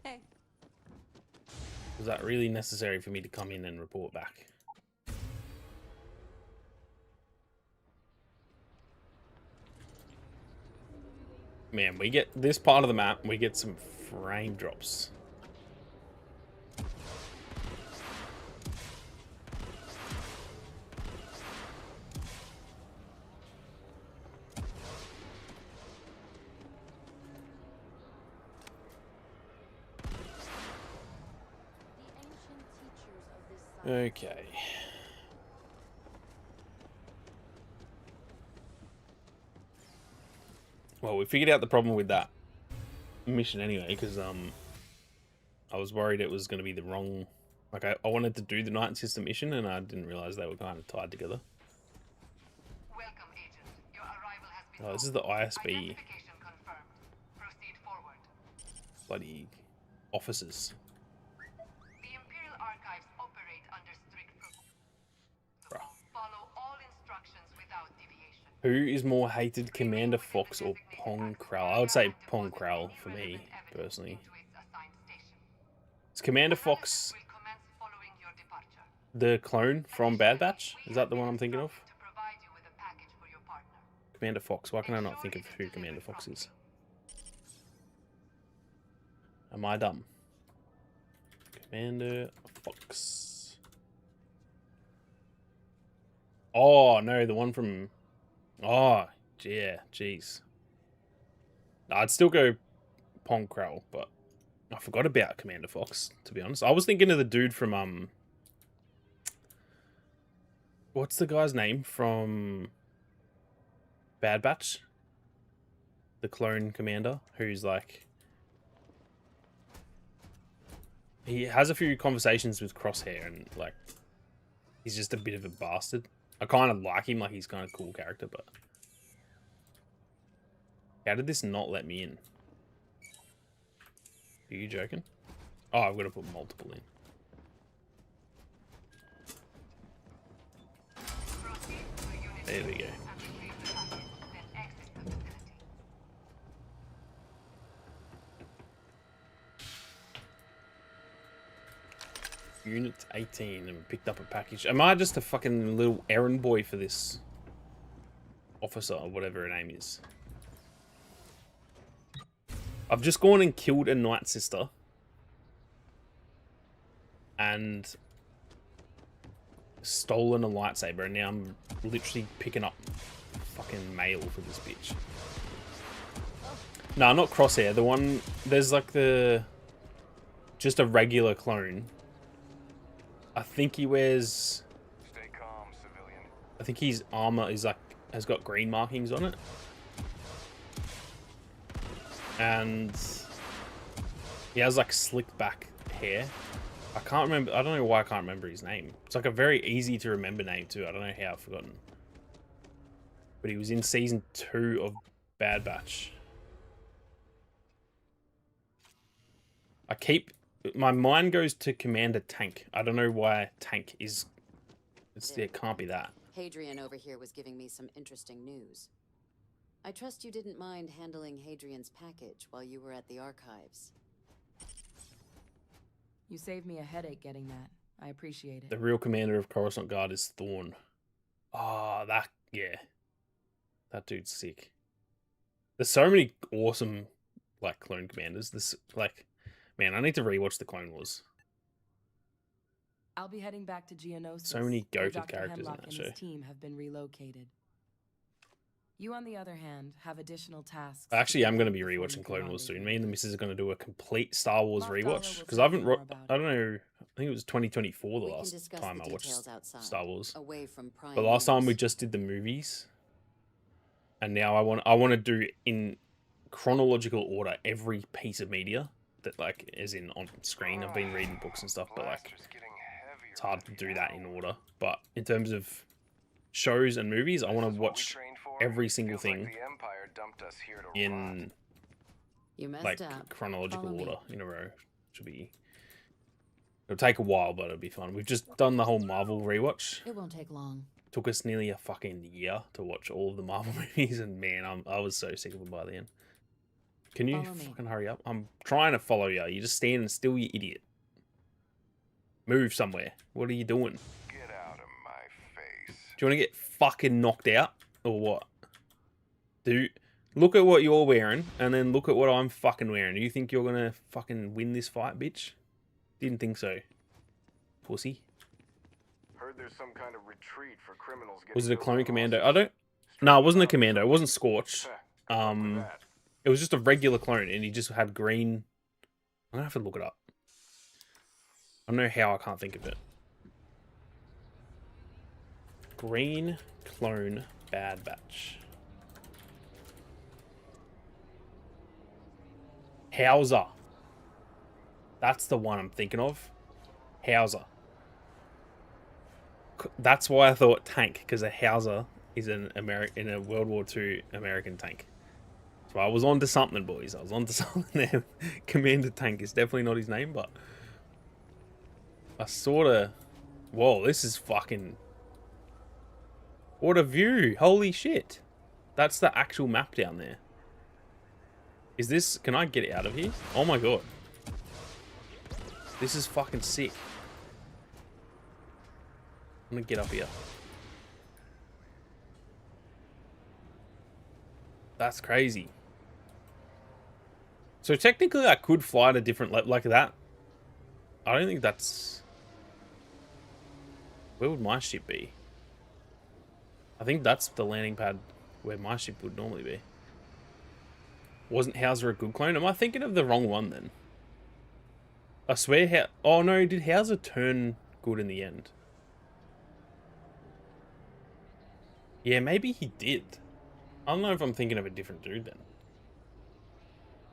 Hey. Was that really necessary for me to come in and report back? Man, we get this part of the map, we get some frame drops. Okay. Well, we figured out the problem with that mission anyway, because I was worried it was going to be the wrong... Like, I wanted to do the Night System mission, and I didn't realize they were kind of tied together. Welcome, Agent. Your arrival has been Oh, this is the ISB. Identification confirmed. Proceed forward. Bloody officers. The Imperial Archives operate under strict Bruh. Follow all instructions without deviation. Who is more hated, Commander Fox or Pong Krell? I would say Pong Krell for me, personally. Is Commander Fox the clone from Bad Batch? Is that the one I'm thinking of? Commander Fox. Why can I not think of who Commander Fox is? Am I dumb? Commander Fox. Oh, no, the one from... Oh, yeah, jeez. I'd still go Pong Krell, but I forgot about Commander Fox, to be honest. I was thinking of the dude from, what's the guy's name from Bad Batch? The clone commander, who's like... He has a few conversations with Crosshair, and, like, he's just a bit of a bastard. I kind of like him, like, he's kind of a cool character, but... How did this not let me in? Are you joking? Oh, I've got to put multiple in. There we go. Unit 18 and picked up a package. Am I just a fucking little errand boy for this officer or whatever her name is? I've just gone and killed a Night Sister. And stolen a lightsaber, and now I'm literally picking up fucking mail for this bitch. Nah, not Crosshair. The one, there's like just a regular clone. I think he wears... Stay calm, civilian. I think his armor is like, has got green markings on it. And he has like slicked back hair. I can't remember, I don't know why I can't remember his name. It's like a very easy to remember name too. I don't know how I've forgotten. But he was in season 2 of Bad Batch. My mind goes to Commander Tank. I don't know why Tank is, it can't be that. Hadrian over here was giving me some interesting news. I trust you didn't mind handling Hadrian's package while you were at the archives. You saved me a headache getting that. I appreciate it. The real commander of Coruscant Guard is Thrawn. Ah, yeah. That dude's sick. There's so many awesome, like, clone commanders. This, like, man, I need to rewatch the Clone Wars. I'll be heading back to Geonosis. So many where goated Dr. characters in Hemlock that and show. his team have been relocated. You, on the other hand, have additional tasks. I actually am going to be before you rewatching can Clone run Wars soon. big Me and the missus are going to do a complete Star Wars Moff Dollar rewatch. will Because tell I you haven't, more about I don't know, I think it was 2024 the We can last discuss time the I watched details outside, Star Wars. away from prying But last time we ears. just did the movies. And now I want to do in chronological order every piece of media that, like, is in on screen. I've been reading books and stuff, but like it's hard to do that in order. But in terms of shows and movies, I want to watch every single thing in You messed like up. chronological Follow me. order in a row. It'll take a while, but it'll be fun. We've just done the whole Marvel rewatch. It won't take long. Took us nearly a fucking year to watch all of the Marvel movies, and man, I was so sick of them by the end. Can you Follow me. fucking hurry up? I'm trying to follow you. You're just standing still, you idiot. Move somewhere. What are you doing? Get out of my face. Do you want to get fucking knocked out? Or what? Dude, look at what you're wearing, and then look at what I'm fucking wearing. Do you think you're gonna fucking win this fight, bitch? Didn't think so. Pussy. Heard there's some kind of retreat for criminals. Was it a clone commando? I don't... No, it wasn't a commando. It wasn't Scorch. It was just a regular clone, and he just had green... I'm gonna have to look it up. I don't know how I can't think of it. Green clone Bad Batch. Hauser. That's the one I'm thinking of. Hauser. That's why I thought tank, because a Hauser is in a World War II American tank. So I was onto something, boys. I was onto something there. Commander Tank is definitely not his name, but I sort of... Whoa, this is fucking... What a view. Holy shit. That's the actual map down there. Is this... Can I get out of here? Oh my god. This is fucking sick. I'm gonna get up here. That's crazy. So technically I could fly to different... Like that. I don't think that's... Where would my ship be? I think that's the landing pad where my ship would normally be. Wasn't Hauser a good clone? Am I thinking of the wrong one then? I swear oh no, did Hauser turn good in the end? Yeah, maybe he did. I don't know if I'm thinking of a different dude then.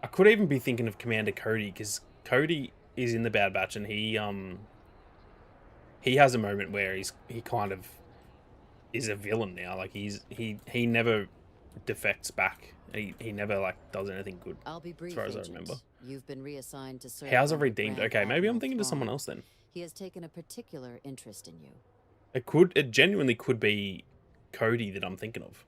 I could even be thinking of Commander Cody, because Cody is in the Bad Batch, and he has a moment where he kind of is a villain now. Like he never defects back. He never like does anything good. I'll be brief, as far as I Agent. remember. You've been reassigned to serve. Hauser under redeemed. Grand Okay, maybe I'm Admiral thinking of someone THRAWN. else then. He has taken a particular interest in you. It genuinely could be Cody that I'm thinking of.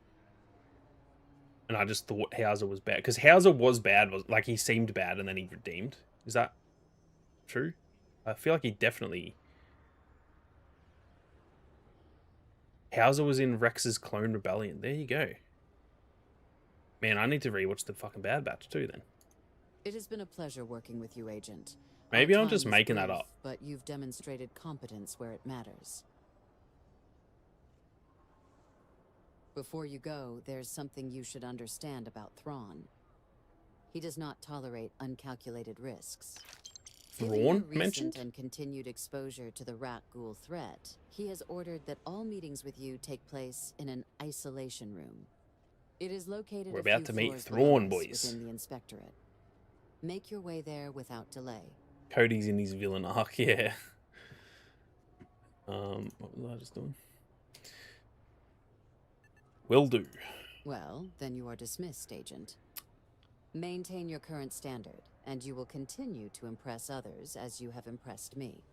And I just thought Hauser was bad. Because Hauser was bad. Like, he seemed bad and then he redeemed. Is that true? I feel like he definitely... Hauser was in Rex's Clone Rebellion. There you go. Man, I need to rewatch the fucking Bad Batch too, then. It has been a pleasure working with you, Agent. Maybe Our I'm just time is making that brief, up. But you've demonstrated competence where it matters. Before you go, there's something you should understand about Thrawn. He does not tolerate uncalculated risks. Given your Thrawn recent mentioned? and continued exposure to the rat ghoul threat, he has ordered that all meetings with you take place in an isolation room. It is located We're a about few to meet floors Thrawn, below us boys. within the inspectorate. Make your way there without delay. Cody's in his villain arc, yeah. What was I just doing? Will do. Well, then you are dismissed, Agent. Maintain your current standard, and you will continue to impress others as you have impressed me.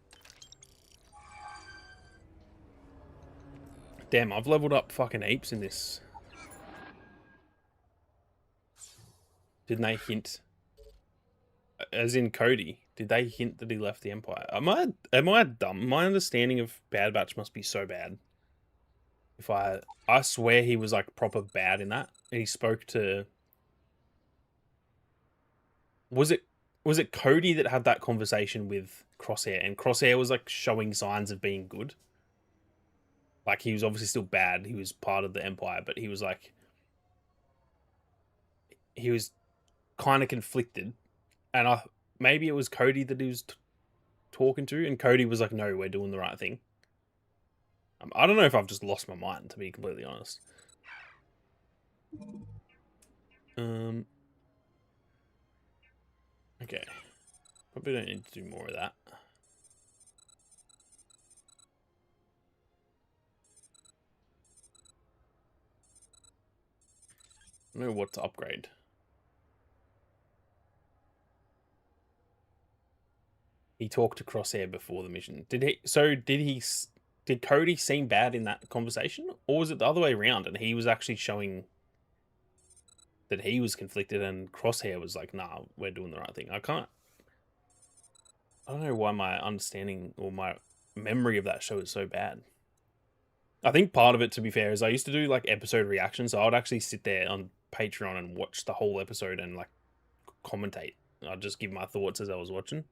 Damn, I've leveled up fucking heaps in this. Didn't they hint? As in Cody, did they hint that he left the Empire? Am I dumb? My understanding of Bad Batch must be so bad. If I swear he was like proper bad in that. And he spoke to... Was it Cody that had that conversation with Crosshair? And Crosshair was like showing signs of being good. Like, he was obviously still bad. He was part of the Empire, but he was like... He was kind of conflicted. And maybe it was Cody that he was talking to. And Cody was like, no, we're doing the right thing. I don't know if I've just lost my mind, to be completely honest. Okay. Probably don't need to do more of that. I don't know what to upgrade. He talked to Crosshair before the mission. Did Cody seem bad in that conversation? Or was it the other way around and he was actually showing that he was conflicted and Crosshair was like, nah, we're doing the right thing? I don't know why my understanding or my memory of that show is so bad. I think part of it, to be fair, is I used to do like episode reactions. So I would actually sit there on Patreon and watch the whole episode and like commentate. I'd just give my thoughts as I was watching.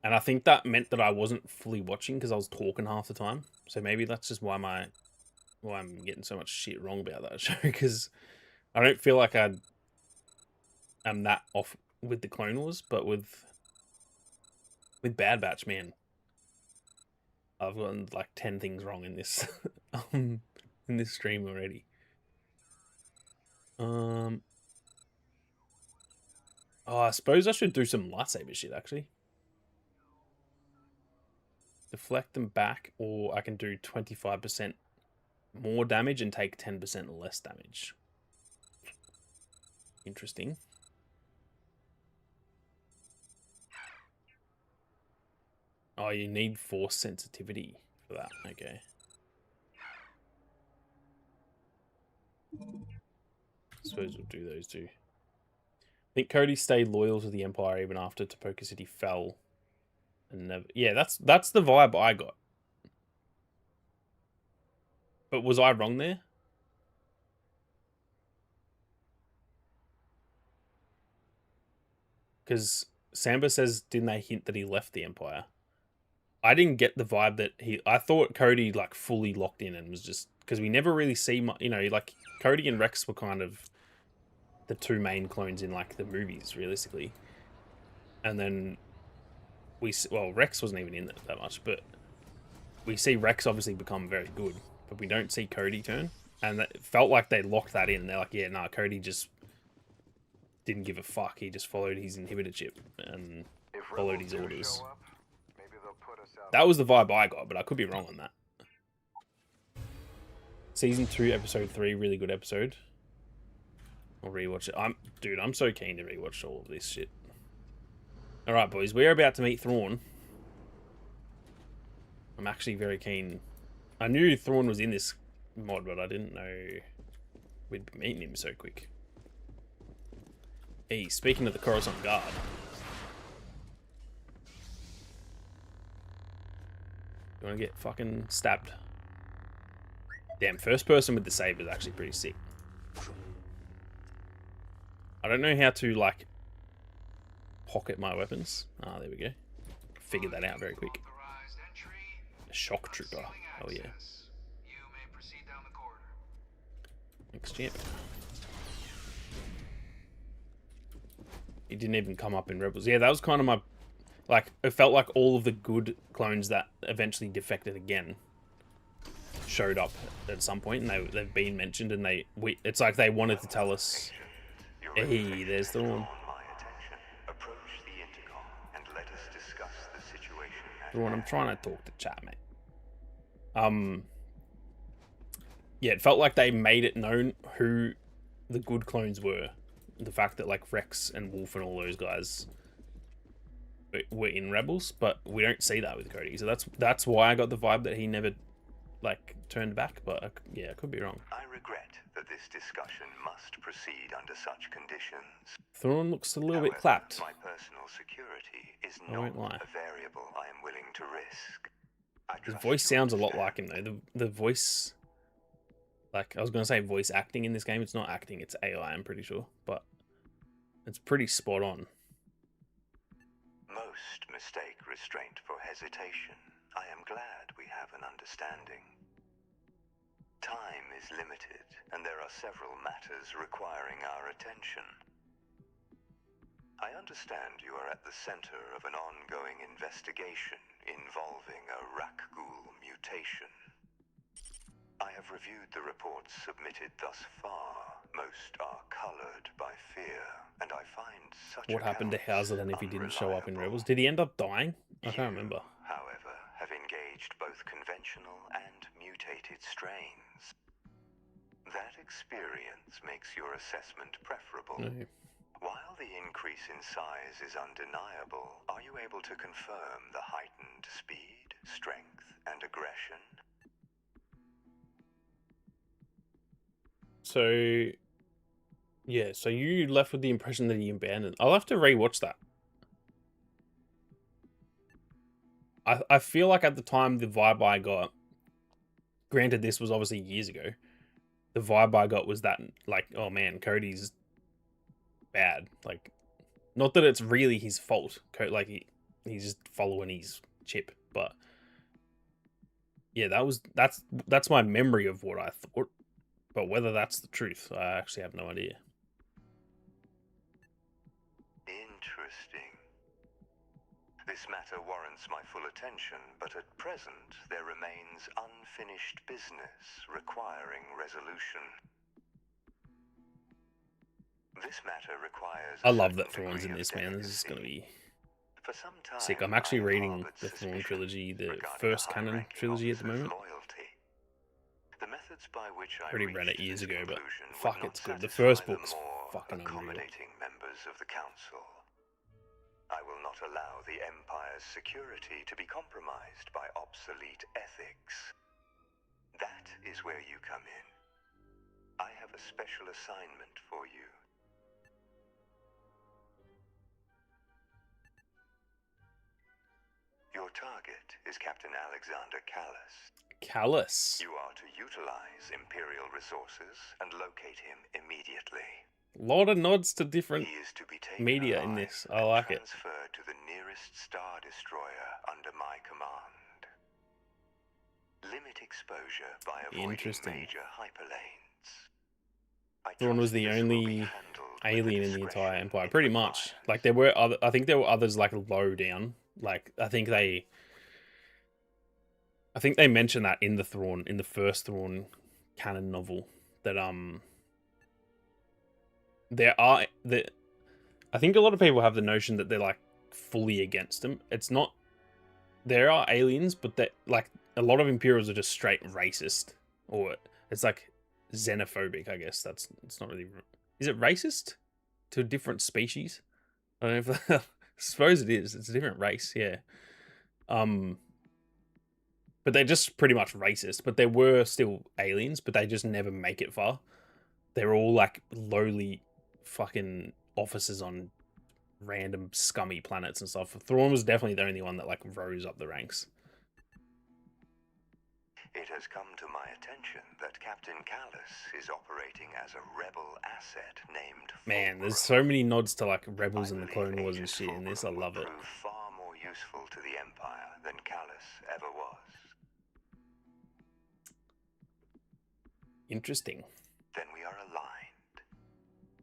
And I think that meant that I wasn't fully watching because I was talking half the time. So maybe that's just why I'm getting so much shit wrong about that show, because I don't feel like I'm that off with the Clone Wars, but with Bad Batch, man, I've gotten like 10 things wrong in this in this stream already. Oh, I suppose I should do some lightsaber shit actually. Deflect them back, or I can do 25% more damage and take 10% less damage. Interesting. Oh, you need force sensitivity for that. Okay. Suppose we'll do those two. I think Cody stayed loyal to the Empire even after Topoka City fell. And never... Yeah, that's the vibe I got. But was I wrong there? Because Samba says, didn't they hint that he left the Empire? I didn't get the vibe that I thought Cody like fully locked in and was just... Because we never really see much, you know, like Cody and Rex were kind of the two main clones in like the movies, realistically. And then well, Rex wasn't even in it that much, but we see Rex obviously become very good, but we don't see Cody turn. And it felt like they locked that in. They're like, yeah, nah, Cody just didn't give a fuck. He just followed his inhibitor chip and followed his orders. That was the vibe I got, but I could be wrong on that. Season 2, episode 3, really good episode. I'll rewatch it. I'm so keen to rewatch all of this shit. Alright, boys, we're about to meet Thrawn. I'm actually very keen. I knew Thrawn was in this mod, but I didn't know we'd be meeting him so quick. Hey, speaking of the Coruscant Guard. You wanna get fucking stabbed? Damn, first person with the saber is actually pretty sick. I don't know how to, like, pocket my weapons. Ah, there we go. Figured that out very quick. A shock trooper. Oh yeah. Thanks, champ. He didn't even come up in Rebels. Yeah, that was kind of my... Like, it felt like all of the good clones that eventually defected again showed up at some point, and they've been mentioned, and it's like they wanted to tell us, hey, there's Thrawn. Thrawn, I'm trying to talk to chat, mate. Yeah, it felt like they made it known who the good clones were. The fact that, like, Rex and Wolf and all those guys were in Rebels, but we don't see that with Cody. So that's why I got the vibe that he never, like, turned back. But yeah, I could be wrong. I regret that this discussion must proceed under such conditions. Thrawn looks a little bit clapped. My personal security is I not won't lie. a variable I am willing to risk. His voice sounds a lot like him though. The voice, like, I was gonna say voice acting in this game. It's not acting, it's AI, I'm pretty sure, but it's pretty spot on. Most mistake restraint for hesitation. I am glad we have an understanding. Time is limited, and there are several matters requiring our attention. I understand you are at the center of an ongoing investigation involving a Rakghoul mutation. I have reviewed the reports submitted thus far. Most are colored by fear, and I find such What happened to Hauser then if he didn't show up in Rebels? Did he end up dying? I can't remember. However, have engaged both conventional and mutated strains. That experience makes your assessment preferable. No. While the increase in size is undeniable, are you able to confirm the heightened speed, strength, and aggression? So, yeah, so you left with the impression that he abandoned. I'll have to rewatch that. I feel like at the time the vibe I got, granted this was obviously years ago, the vibe I got was that, like, oh man, Cody's bad. Like, not that it's really his fault. Like, he's just following his chip, but yeah, that's my memory of what I thought. But whether that's the truth, I actually have no idea. Interesting. This matter warrants my full attention, but at present there remains unfinished business requiring resolution. This matter requires... I love that Thrawn's in this, man. This is going to be sick. I'm actually reading the Thrawn trilogy, the first canon trilogy at the moment. The methods by which I already read it years ago, but fuck, it's good. The first first book's fucking unreal. Accommodating members of the council. I will not allow the Empire's security to be compromised by obsolete ethics. That is where you come in. I have a special assignment for you. Your target is Captain Alexander Callus. Callus. You are to utilize Imperial resources and locate him immediately. A lot of nods to different He is to be taken media in alive this. I like it. transferred to the nearest Star Destroyer under my command. Limit exposure by avoiding Interesting. major hyperlanes. I Thrawn was trust the this will be only handled with alien in the discretion entire Empire, it pretty much. requires. Like, there were other, I think there were others, like, low down. Like, I think they mentioned that in the first Thrawn canon novel, that I think a lot of people have the notion that they're, like, fully against them. It's not. There are aliens, but that, like, a lot of Imperials are just straight racist, or it's like xenophobic. I guess it's not really. Is it racist to a different species? I don't know if. I suppose it is. It's a different race. Yeah. But they're just pretty much racist. But there were still aliens, but they just never make it far. They're all like lowly fucking officers on random scummy planets and stuff. Thrawn was definitely the only one that like rose up the ranks. It has come to my attention that Captain Callus is operating as a rebel asset named Man, there's so many nods to like rebels in the Clone Wars and shit in this. I love it. Prove far more useful to the Empire than Callus ever was. Interesting. Then we are aligned.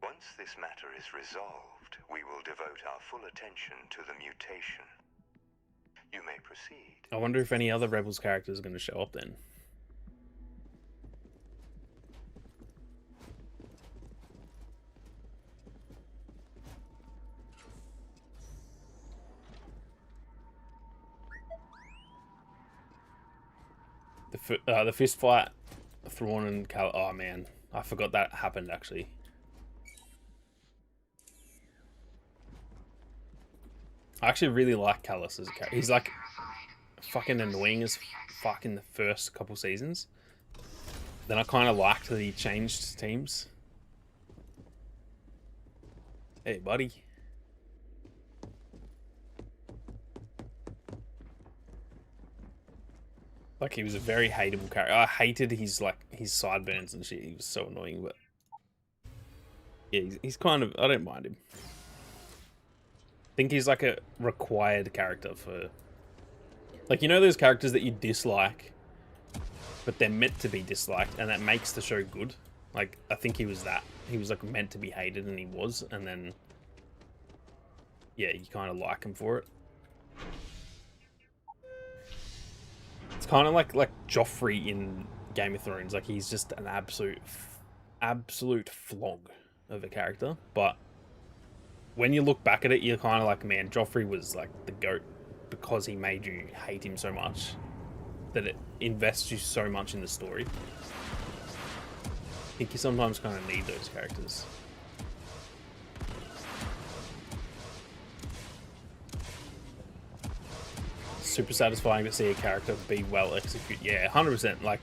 Once this matter is resolved, we will devote our full attention to the mutation. You may proceed. I wonder if any other Rebels characters are going to show up then. The fist fight, Thrawn and Cal. Oh man, I forgot that happened actually. I actually really like Callus as a character. He's like fucking annoying as fuck in the first couple seasons. Then I kind of liked that he changed teams. Hey, buddy. Like, he was a very hateable character. I hated his sideburns and shit. He was so annoying, but yeah, he's kind of, I don't mind him. I think he's like a required character for, like, you know those characters that you dislike, but they're meant to be disliked, and that makes the show good? Like, I think he was that. He was like meant to be hated, and he was, and then, yeah, you kind of like him for it. It's kind of like Joffrey in Game of Thrones. Like, he's just an absolute flog of a character. But when you look back at it, you're kind of like, man, Joffrey was like the GOAT because he made you hate him so much that it invests you so much in the story. I think you sometimes kind of need those characters. Super satisfying to see a character be well executed. Yeah, 100%. Like,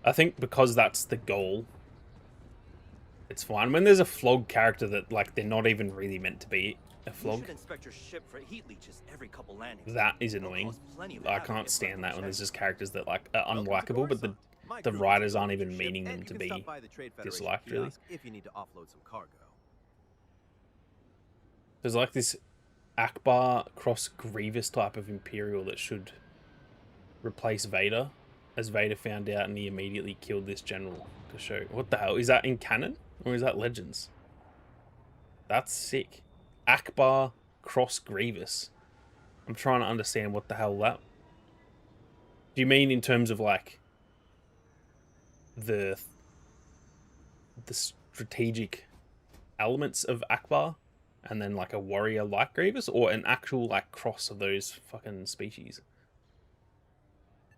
I think because that's the goal, it's fine. When there's a flog character that, like, they're not even really meant to be a flog, that is annoying. I can't stand that when there's just characters that, like, are unlikable, but the writers aren't even meaning them to be disliked, really. There's like this Akbar cross Grievous type of Imperial that should replace Vader, as Vader found out and he immediately killed this general to show. What the hell? Is that in canon? Or is that Legends? That's sick. Akbar cross Grievous. I'm trying to understand what the hell that... Do you mean in terms of like the strategic elements of Akbar? And then like a warrior like Grievous, or an actual like cross of those fucking species?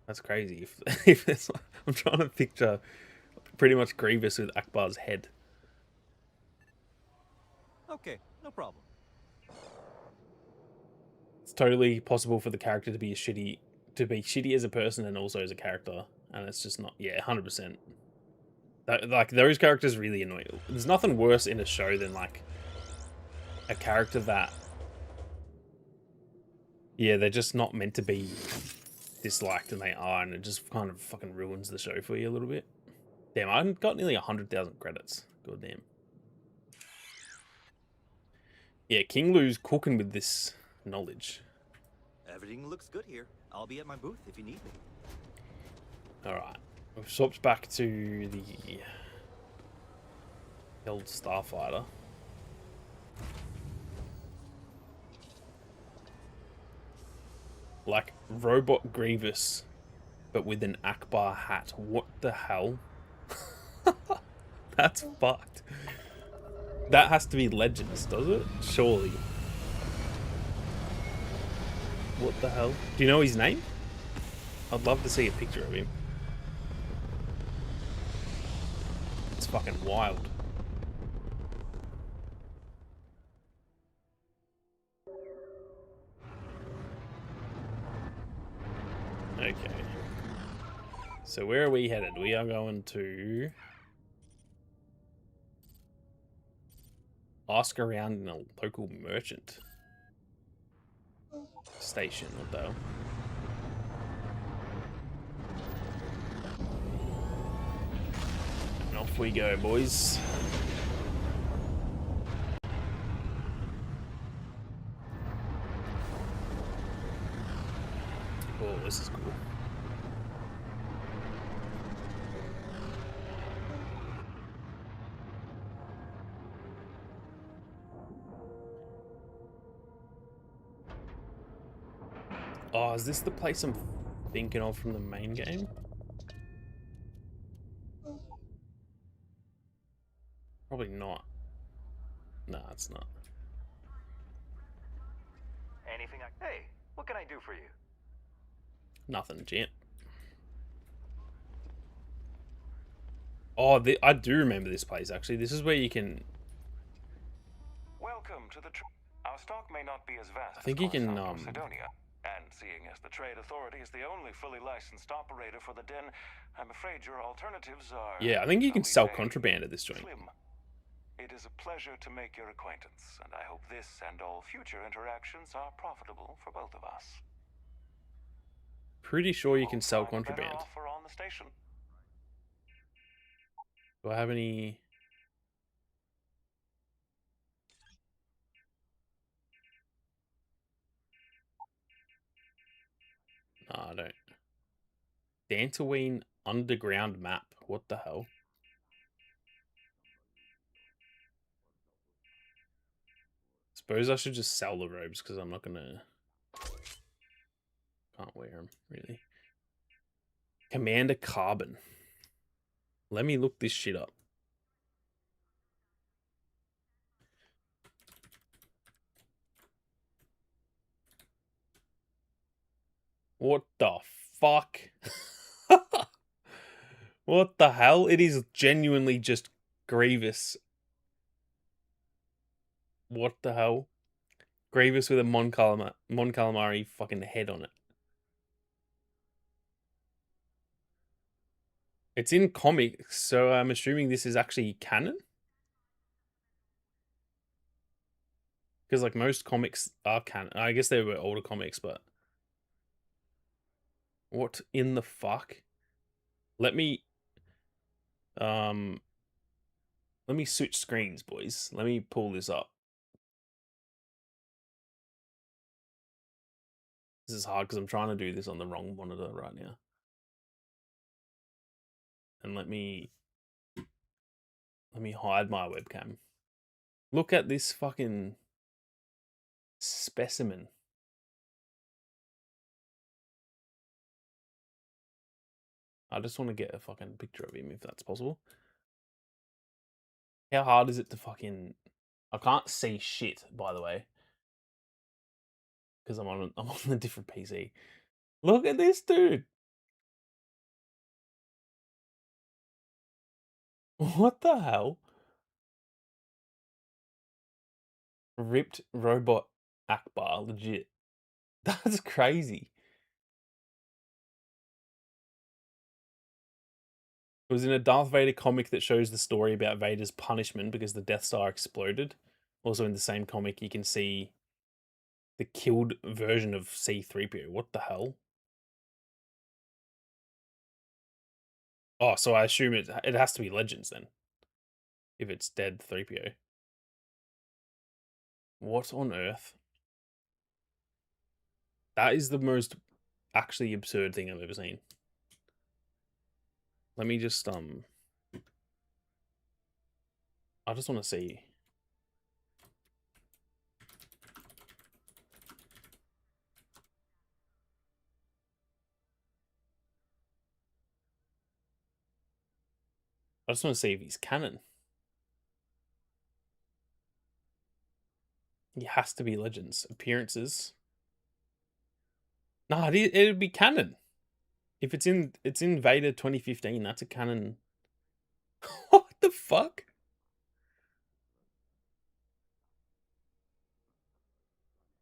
That's crazy. If it's, I'm trying to picture pretty much Grievous with Akbar's head. Okay, no problem. It's totally possible for the character to be shitty as a person and also as a character, and it's just not. Yeah, 100%. Like those characters really annoy you. There's nothing worse in a show than like a character that, yeah, they're just not meant to be disliked and they are, and it just kind of fucking ruins the show for you a little bit. Damn, I got nearly 100,000 credits. God damn. Yeah, King Lou's cooking with this knowledge. Everything looks good here. I'll be at my booth if you need me. Alright, we've swapped back to the old Starfighter. Like Robot Grievous, but with an Akbar hat. What the hell? That's fucked. That has to be Legends, does it? Surely. What the hell? Do you know his name? I'd love to see a picture of him. It's fucking wild. Okay. So where are we headed? We are going to ask around in a local merchant station. What the hell? And off we go, boys. Oh, this is cool. Oh, is this the place I'm thinking of from the main game? Probably not. No, it's not. Anything Hey, what can I do for you? Nothing, gent. Oh, I do remember this place, actually. This is where you can... Welcome to the... Our stock may not be as vast I think as you can, Sidonia. And seeing as the Trade Authority is the only fully licensed operator for the den, I'm afraid your alternatives are... Yeah, I think you can sell contraband at this joint. Slim. It is a pleasure to make your acquaintance, and I hope this and all future interactions are profitable for both of us. Pretty sure you can sell contraband. Offer on the station. Do I have any... No, I don't. Dantooine underground map. What the hell? Suppose I should just sell the robes because I'm not gonna... Can't wear them, really. Commander Carbon. Let me look this shit up. What the fuck? What the hell? It is genuinely just Grievous. What the hell? Grievous with a Mon Calamari fucking head on it. It's in comics, so I'm assuming this is actually canon? Because like most comics are canon. I guess they were older comics, but... What in the fuck? Let me switch screens, boys. Let me pull this up. This is hard because I'm trying to do this on the wrong monitor right now. And let me hide my webcam. Look at this fucking specimen. I just want to get a fucking picture of him if that's possible. How hard is it to fucking... I can't see shit, by the way. Because I'm on a different PC. Look at this dude. What the hell? Ripped robot Akbar, legit. That's crazy. It was in a Darth Vader comic that shows the story about Vader's punishment because the Death Star exploded. Also in the same comic, you can see the killed version of C-3PO. What the hell? Oh, so I assume it has to be Legends then. If it's dead 3PO. What on earth? That is the most actually absurd thing I've ever seen. Let me just, I just want to see. I just want to see if he's canon. He has to be Legends. Appearances. Nah, it'd be canon. If it's in Vader 2015, that's a canon. What the fuck?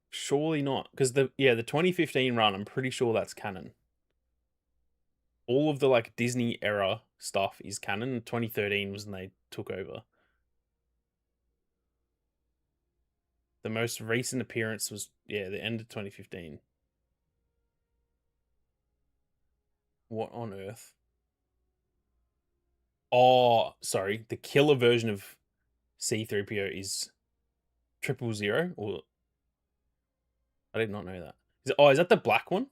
Surely not, because the 2015 run, I'm pretty sure that's canon. all of the like Disney era stuff is canon. 2013 was when they took over. The most recent appearance was, yeah, the end of 2015. What on earth? Oh, sorry. The killer version of C-3PO is 000, or I did not know that. Is that the black one?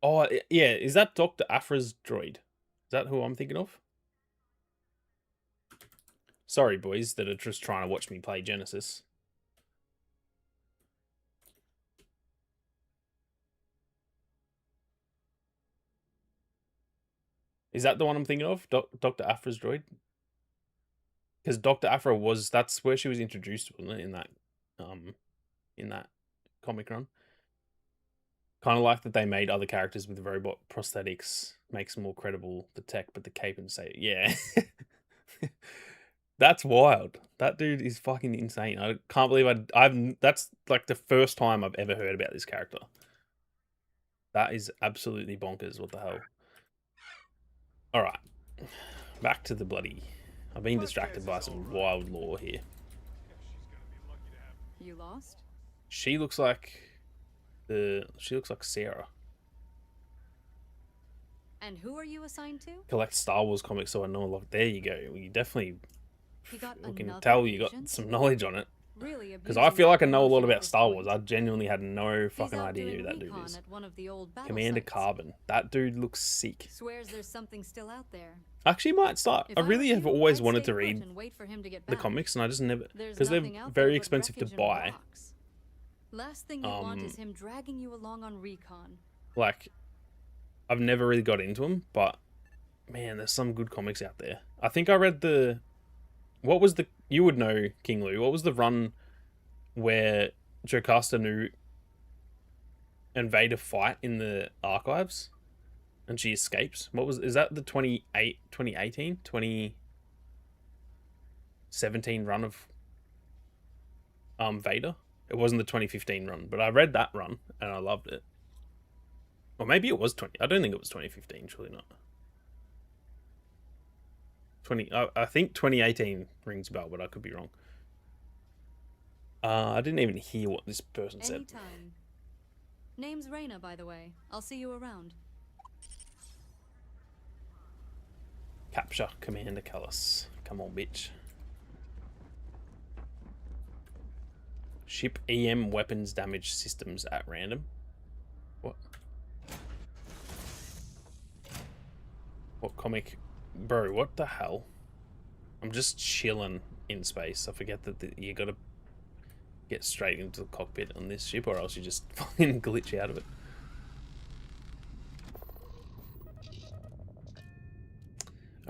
Oh, yeah. Is that Dr. Aphra's droid? Is that who I'm thinking of? Sorry, boys, that are just trying to watch me play Genesis. Is that the one I'm thinking of? Dr. Aphra's droid? Because Dr. Aphra that's where she was introduced, wasn't it, in that comic run? Kind of like that they made other characters with robot prosthetics, makes more credible the tech, but the cape and say, yeah. That's wild. That dude is fucking insane. I can't believe that's like the first time I've ever heard about this character. That is absolutely bonkers. What the hell? Alright. Back to the bloody... I've been distracted by some wild lore here. You lost? She looks like Sarah. And who are you assigned to? Collect Star Wars comics, so I know a lot. There you go. You definitely... You can tell you got some knowledge on it. Really, because I feel like I know a lot about Star Wars. I genuinely had no fucking idea who that dude is. Commander Carbon. That dude looks sick. Swears there's something still out there. I actually might start. I really have always wanted to read the comics, and I just never, because they're very expensive to buy. Last thing you want is him dragging you along on recon. Like, I've never really got into them, but man, there's some good comics out there. I think I read you would know, King Lou, what was the run where Jocasta Nu and Vader fight in the archives and she escapes? Is that the 2018, 2017 run of Vader? It wasn't the 2015 run, but I read that run and I loved it. Or maybe it was I don't think it was 2015, surely not. I think 2018 rings a bell, but I could be wrong. I didn't even hear what this person said. Name's Reyna, by the way. I'll see you around. Capture Commander Callus. Come on, bitch. Ship EM weapons damage systems at random. What? What comic? Bro, what the hell? I'm just chilling in space. I forget that you gotta get straight into the cockpit on this ship, or else you just fucking glitch out of it.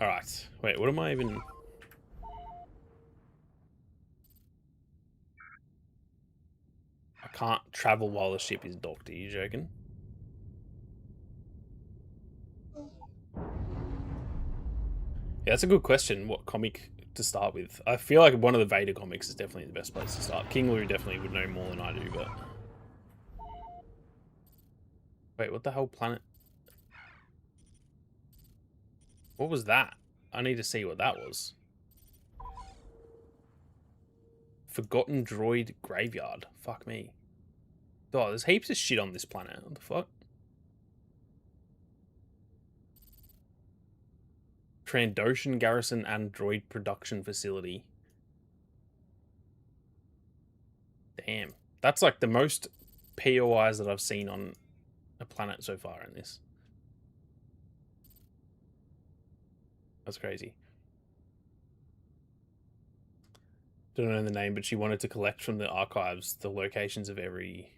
Alright. Wait, what am I even... I can't travel while the ship is docked. Are you joking? Yeah, that's a good question. What comic to start with? I feel like one of the Vader comics is definitely the best place to start. King Lou definitely would know more than I do, but... Wait, what the hell planet? What was that? I need to see what that was. Forgotten Droid Graveyard. Fuck me. Oh, there's heaps of shit on this planet. What the fuck? Trandoshan Garrison and Droid Production Facility. Damn. That's like the most POIs that I've seen on a planet so far in this. That's crazy. Don't know the name, but she wanted to collect from the archives the locations of every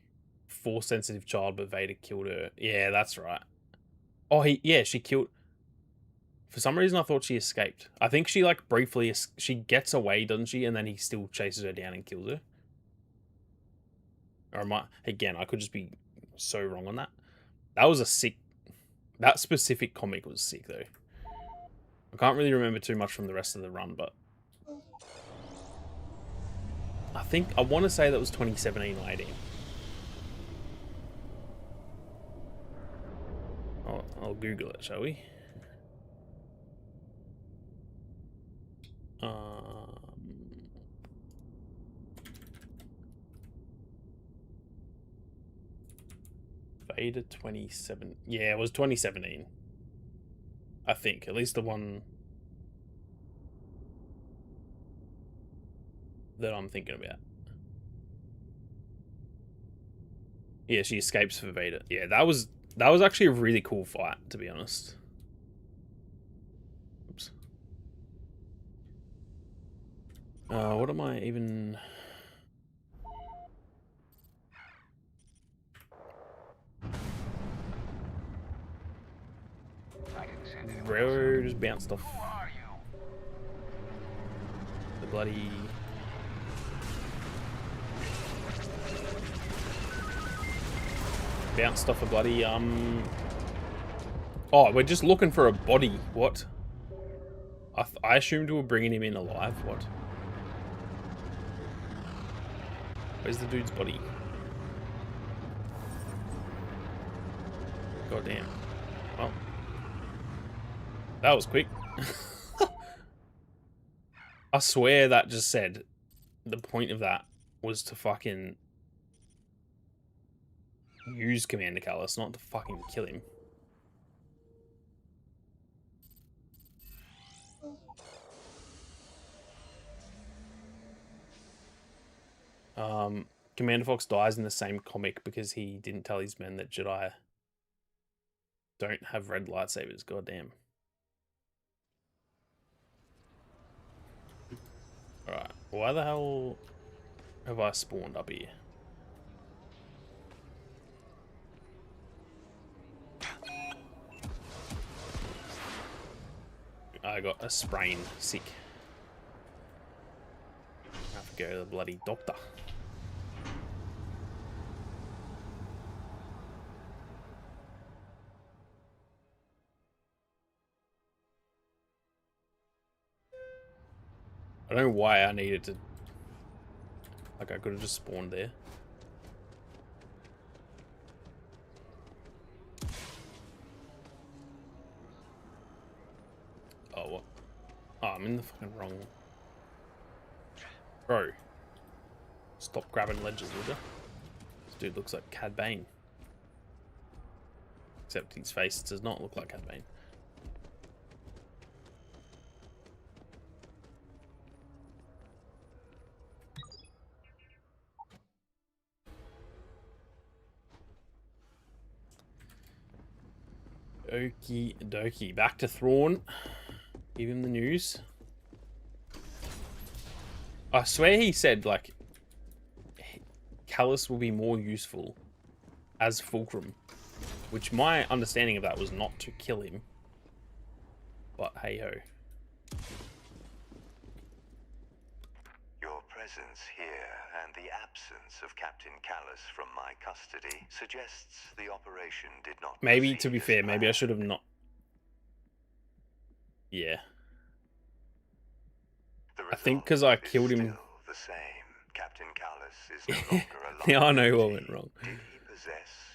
Force-sensitive child, but Vader killed her. Yeah, that's right. Oh, she killed... For some reason, I thought she escaped. I think she, like, briefly... She gets away, doesn't she? And then he still chases her down and kills her. Or am I... Again, I could just be so wrong on that. That was a sick... That specific comic was sick, though. I can't really remember too much from the rest of the run, but... I want to say that was 2017 or 18. I'll Google it, shall we? Vader 27. Yeah, it was 2017. I think. At least the one that I'm thinking about. Yeah, she escapes for Vader. Yeah, that was actually a really cool fight, to be honest. Oops. What am I even... Railroad just bounced off the bloody... Bounced off a bloody, Oh, we're just looking for a body. What? I assumed we were bringing him in alive. What? Where's the dude's body? Goddamn. Well. That was quick. I swear that just said the point of that was to fucking use Commander Callus, not to fucking kill him. Commander Fox dies in the same comic because he didn't tell his men that Jedi don't have red lightsabers. Goddamn. Alright, why the hell have I spawned up here? I got a sprain. Sick. I have to go to the bloody doctor. I don't know why I needed to... Like, I could have just spawned there. Oh, what? Oh, I'm in the fucking wrong... Bro. Stop grabbing ledges, would ya? This dude looks like Cad Bane. Except his face does not look like Cad Bane. Okie dokie. Back to Thrawn. Give him the news. I swear he said, like, Callus will be more useful as Fulcrum. Which my understanding of that was not to kill him. But hey-ho. Your presence here and the absence of Captain Callus from my custody suggests the operation did not... Maybe, to be fair, maybe I should have not... Yeah. I think because I killed him... The same. Captain Callus is no longer alive. Yeah, I know what went wrong.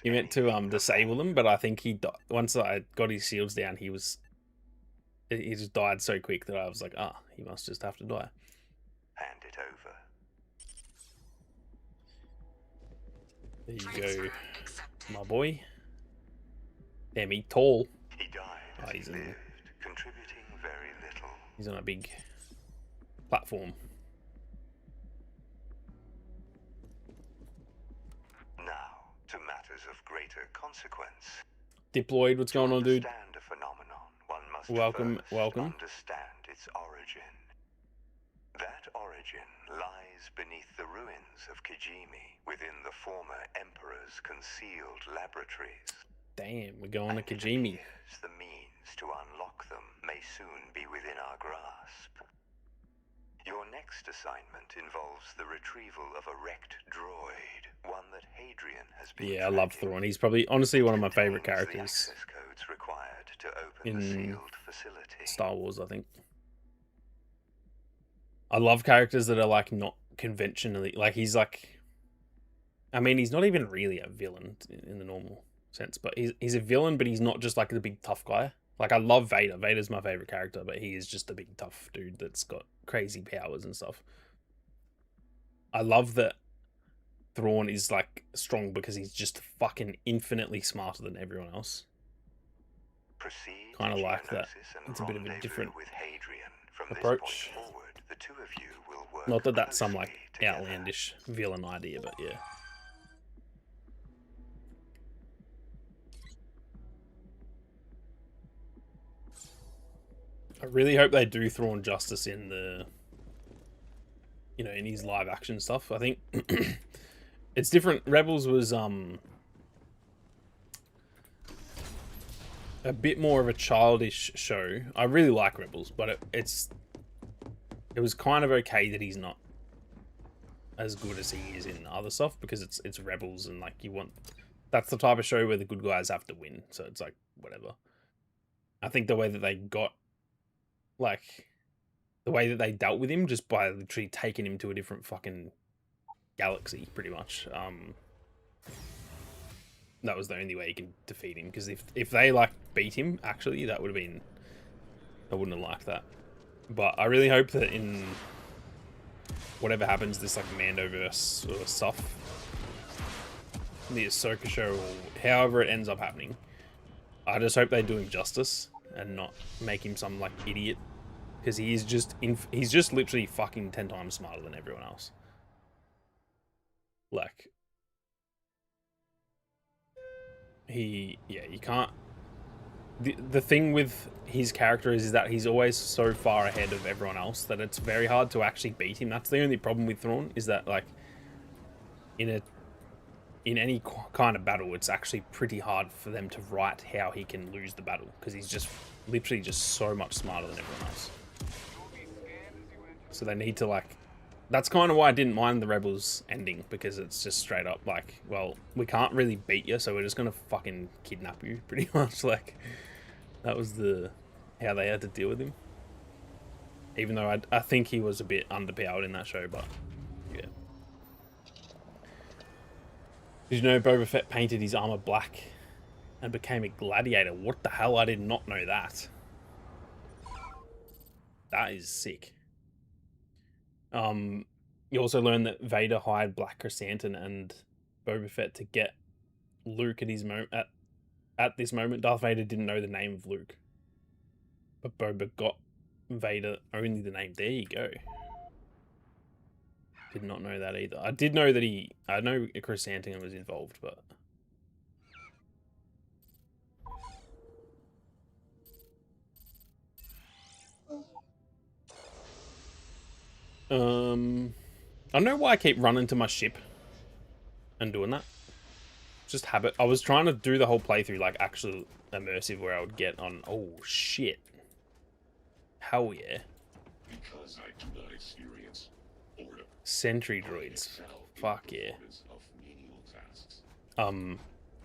He meant to disable him, but I think he died. Once I got his shields down, he just died so quick that I was like, ah, he must just have to die. Hand it over. There you go, my boy. Damn, he tall. He died as he lived, contributing very little. He's on a big platform. Now, to matters of greater consequence. Diploid, what's going on, dude? To understand a phenomenon, one must Welcome, first welcome. understand its origin. That origin lies beneath the ruins of Kijimi, within the former Emperor's concealed laboratories. Damn, we're going to Kijimi. The means to unlock them may soon be within our grasp. Your next assignment involves the retrieval of a wrecked droid, one that Hadrian has been... Yeah, I love Thrawn. He's probably, honestly, one of my favorite characters codes required to open in the sealed facility. Star Wars, I think. I love characters that are, like, not conventionally... Like, he's like... I mean, he's not even really a villain in the normal sense. But he's a villain, but he's not just like the big tough guy. Like, I love Vader. Vader's my favorite character, but he is just a big tough dude that's got crazy powers and stuff. I love that Thrawn is like strong because he's just fucking infinitely smarter than everyone else. Kind of like that. It's a bit of a different approach. Not that that's some like outlandish villain idea, but yeah. I really hope they do Thrawn justice in the, you know, in his live action stuff. I think it's different. Rebels was a bit more of a childish show. I really like Rebels, but it was kind of okay that he's not as good as he is in other stuff, because it's Rebels, and like that's the type of show where the good guys have to win. So it's like whatever. I think the way that they got, like, the way that they dealt with him just by literally taking him to a different fucking galaxy, pretty much. That was the only way you can defeat him, because if they like beat him, actually, that would have been, I wouldn't have liked that. But I really hope that in whatever happens, this like Mandoverse sort of stuff, the Ahsoka show, or however it ends up happening, I just hope they do him justice and not make him some like idiot, because he's just literally fucking 10 times smarter than everyone else. Like, you can't. The thing with his character is that he's always so far ahead of everyone else that it's very hard to actually beat him. That's the only problem with Thrawn, is that like in any kind of battle, it's actually pretty hard for them to write how he can lose the battle, because he's just literally just so much smarter than everyone else. So they need to like, that's kind of why I didn't mind the Rebels ending, because it's just straight up like, well, we can't really beat you, so we're just gonna fucking kidnap you, pretty much. Like, that was how they had to deal with him. Even though I think he was a bit underpowered in that show, but yeah. Did you know Boba Fett painted his armor black and became a gladiator? What the hell? I did not know that. That is sick. You also learn that Vader hired Black Chrysanthemum and Boba Fett to get Luke at his at this moment. Darth Vader didn't know the name of Luke, but Boba got Vader only the name. There you go. Did not know that either. I did know that I know Chrysanthemum was involved, but I don't know why I keep running to my ship and doing that. Just habit. I was trying to do the whole playthrough like actual immersive, where I would get on. Oh shit! Hell yeah! Because I do not experience boredom. Sentry droids. Fuck yeah.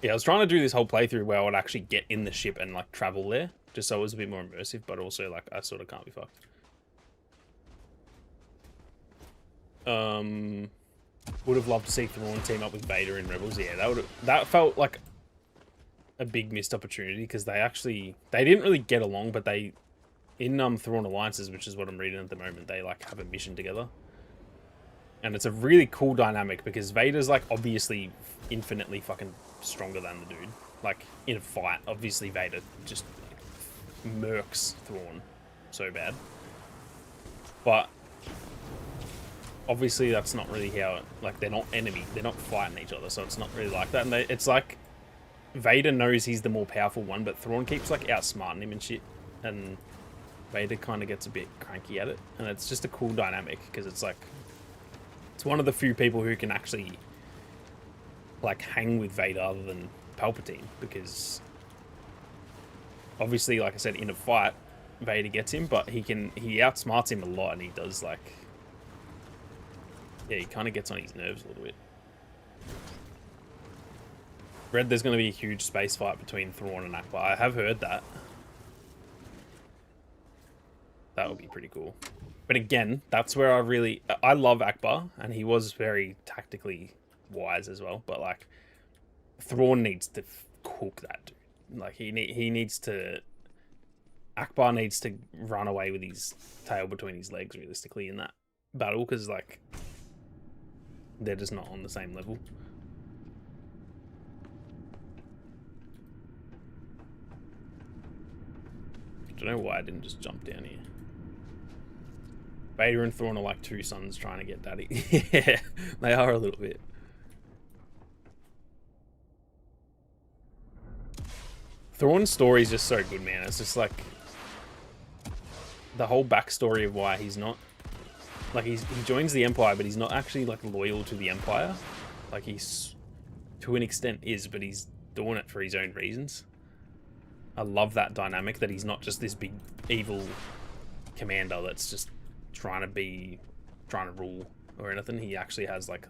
Yeah, I was trying to do this whole playthrough where I would actually get in the ship and like travel there, just so it was a bit more immersive, but also like I sort of can't be fucked. Would have loved to see Thrawn team up with Vader in Rebels. Yeah, that felt like a big missed opportunity, because they didn't really get along, but they in Thrawn Alliances, which is what I'm reading at the moment, they like have a mission together. And it's a really cool dynamic, because Vader's like obviously infinitely fucking stronger than the dude. Like in a fight, obviously Vader just murks Thrawn so bad. But obviously that's not really how, like, they're not enemy, they're not fighting each other, so it's not really like that. And it's like Vader knows he's the more powerful one, but Thrawn keeps like outsmarting him and shit, and Vader kind of gets a bit cranky at it. And it's just a cool dynamic, because it's like, it's one of the few people who can actually like hang with Vader other than Palpatine, because obviously, like I said, in a fight Vader gets him, but he outsmarts him a lot, and he does like, yeah, he kind of gets on his nerves a little bit. Read there's going to be a huge space fight between Thrawn and Akbar. I have heard that. That would be pretty cool. But again, that's where I love Akbar, and he was very tactically wise as well. But like, Thrawn needs to cook that dude. Like he needs to. Akbar needs to run away with his tail between his legs, realistically, in that battle, because like they're just not on the same level. I don't know why I didn't just jump down here. Vader and Thrawn are like two sons trying to get daddy. Yeah, they are a little bit. Thrawn's story is just so good, man. It's just like the whole backstory of why he's not like he joins the Empire, but he's not actually like loyal to the Empire. Like he's to an extent is, but he's doing it for his own reasons. I love that dynamic, that he's not just this big evil commander that's just trying to rule or anything. He actually has like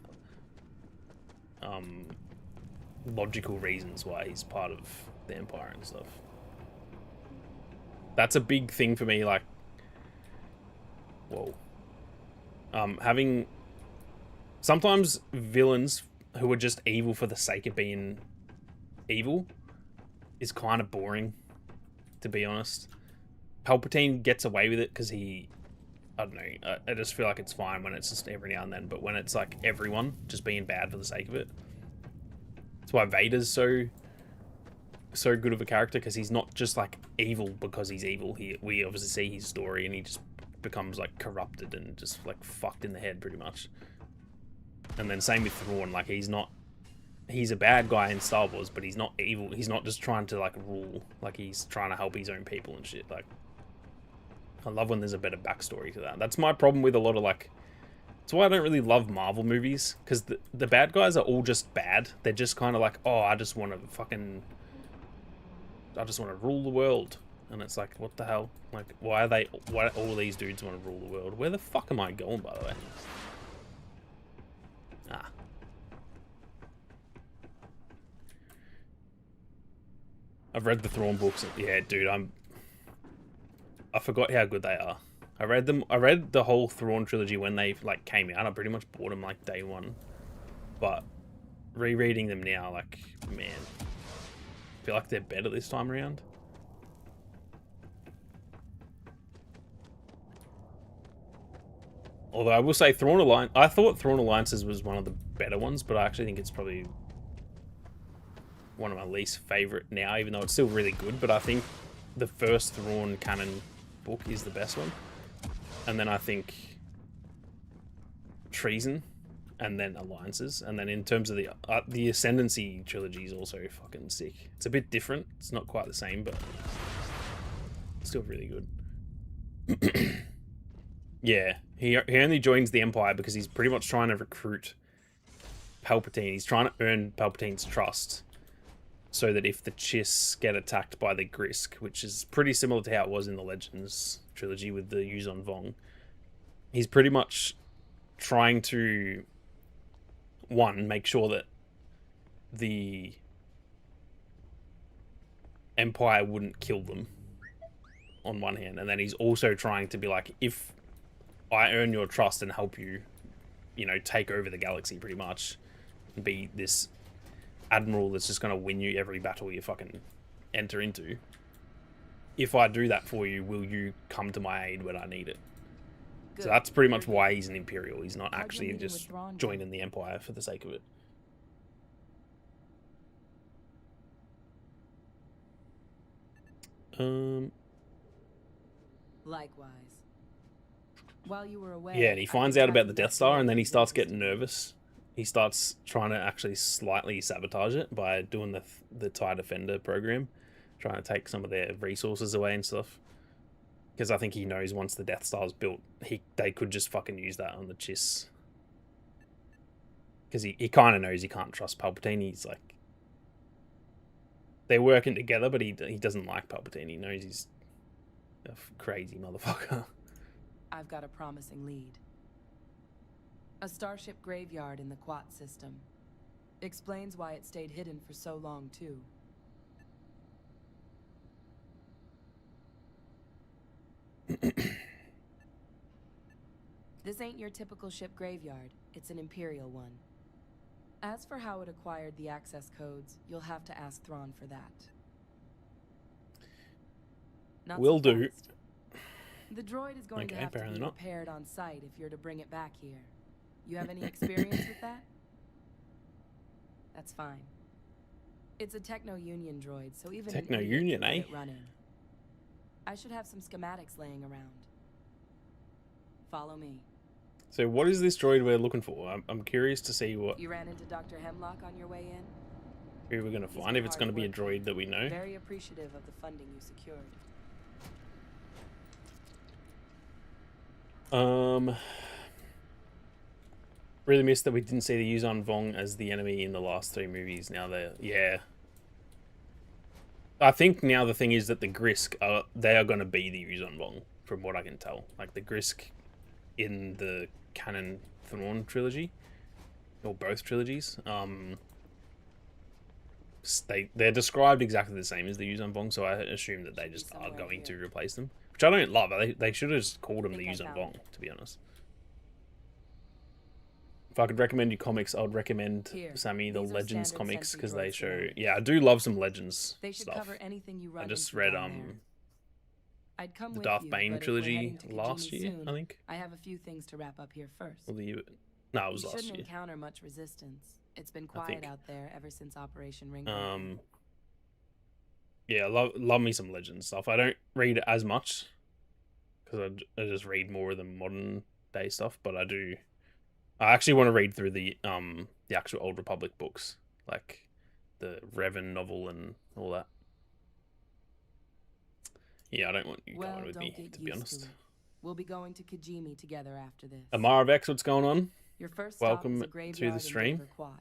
logical reasons why he's part of the Empire and stuff. That's a big thing for me, like whoa. Having sometimes villains who are just evil for the sake of being evil is kind of boring, to be honest. Palpatine gets away with it because I don't know, I just feel like it's fine when it's just every now and then, but when it's like everyone just being bad for the sake of it. That's why Vader's so good of a character, because he's not just like evil because he's evil. We obviously see his story and he just becomes like corrupted and just like fucked in the head pretty much. And then same with Thrawn, like he's a bad guy in Star Wars, but he's not evil. He's not just trying to like rule, like he's trying to help his own people and shit. Like I love when there's a better backstory to that. That's my problem with a lot of like, that's why I don't really love Marvel movies, because the bad guys are all just bad. They're just kind of like, oh, I just want to rule the world. And it's like, what the hell? Like, why all these dudes want to rule the world? Where the fuck am I going, by the way? Ah. I've read the Thrawn books. Yeah, dude, I forgot how good they are. I read them. I read the whole Thrawn trilogy when they like came out. I pretty much bought them like day one. But rereading them now, like, man, I feel like they're better this time around. Although I will say Thrawn Alliance, I thought Thrawn Alliances was one of the better ones, but I actually think it's probably one of my least favorite now, even though it's still really good. But I think the first Thrawn canon book is the best one. And then I think Treason, and then Alliances. And then in terms of the Ascendancy trilogy is also fucking sick. It's a bit different. It's not quite the same, but it's still really good. Yeah, he only joins the Empire because he's pretty much trying to recruit Palpatine. He's trying to earn Palpatine's trust so that if the Chiss get attacked by the Grisk, which is pretty similar to how it was in the Legends trilogy with the Yuzon Vong, he's pretty much trying to, one, make sure that the Empire wouldn't kill them on one hand, and then he's also trying to be like, if I earn your trust and help you, you know, take over the galaxy pretty much, and be this admiral that's just going to win you every battle you fucking enter into. If I do that for you, will you come to my aid when I need it? Good. So that's pretty much why he's an Imperial. He's not actually just joining the Empire for the sake of it. Likewise. While you were away, yeah, and he finds out about the Death Star, and then he starts getting nervous. He starts trying to actually slightly sabotage it by doing the TIE Defender program, trying to take some of their resources away and stuff. Because I think he knows once the Death Star's built, they could just fucking use that on the Chiss. Because he kind of knows he can't trust Palpatine. He's like, they're working together, but he doesn't like Palpatine. He knows he's a crazy motherfucker. I've got a promising lead. A starship graveyard in the Quat system. Explains why it stayed hidden for so long, too. This ain't your typical ship graveyard. It's an Imperial one. As for how it acquired the access codes, you'll have to ask Thrawn for that. Not Will so do. fast. The droid is going to Okay, have to be apparently not. repaired on site if you're to bring it back here. You have any experience with that? That's fine. It's a Techno-Union droid, so even an idiot Techno-Union, can get eh? it running. I should have some schematics laying around. Follow me. So what is this droid we're looking for? I'm curious to see what You ran into Dr. Hemlock on your way in? who we're going to He's find, been if it's hard going to be a working. droid that we know. Very appreciative of the funding you secured. Really missed that we didn't see the Yuzhan Vong as the enemy in the last 3 movies. Now yeah. I think now the thing is that the Grisk they are going to be the Yuzhan Vong, from what I can tell. Like the Grisk in the canon THRAWN trilogy, or both trilogies, they're described exactly the same as the Yuzhan Vong, so I assume that they just are going to replace them, which I don't love. They should have just called them the Yuzhan Vong, to be honest. If I could recommend you comics, I would recommend Sammy the Legends comics, because they show. Yeah, I do love some Legends They should stuff. cover anything you run I just into read down there. I'd come the with Darth you, Bane but if we're trilogy heading to last Kijimi year, soon, I think. I have a few things to wrap up here first. Or the year. No, it was You last shouldn't year. encounter much resistance. It's been I quiet think. out there ever since Operation Ring. Yeah, love me some Legends stuff. I don't read as much because I just read more of the modern day stuff, but I do. I actually want to read through the actual Old Republic books, like the Revan novel and all that. Yeah, I don't want you going with me, to be honest. We'll be going to Kijimi together after this. Amara Vex, what's going on? Your first Welcome stop is a to graveyard the stream. in Quat.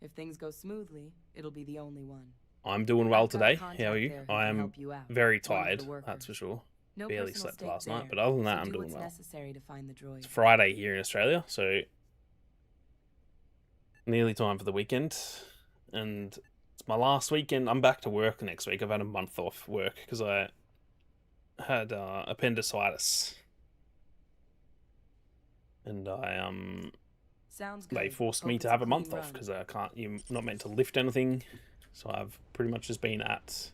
If things go smoothly, it'll be the only one. I'm doing well I've got a today. contact How are you? there who I can am help you out. very One of the tired, workers. that's for sure. No Barely personal slept stake last night, there, but other than that, so I'm do doing what's well. necessary to find the droid. It's Friday here in Australia, so nearly time for the weekend, and it's my last weekend. I'm back to work next week. I've had a month off work because I had appendicitis, and Sounds good. they forced Hope me it's to a have a clean month off run. because you're not meant to lift anything, so I've pretty much just been at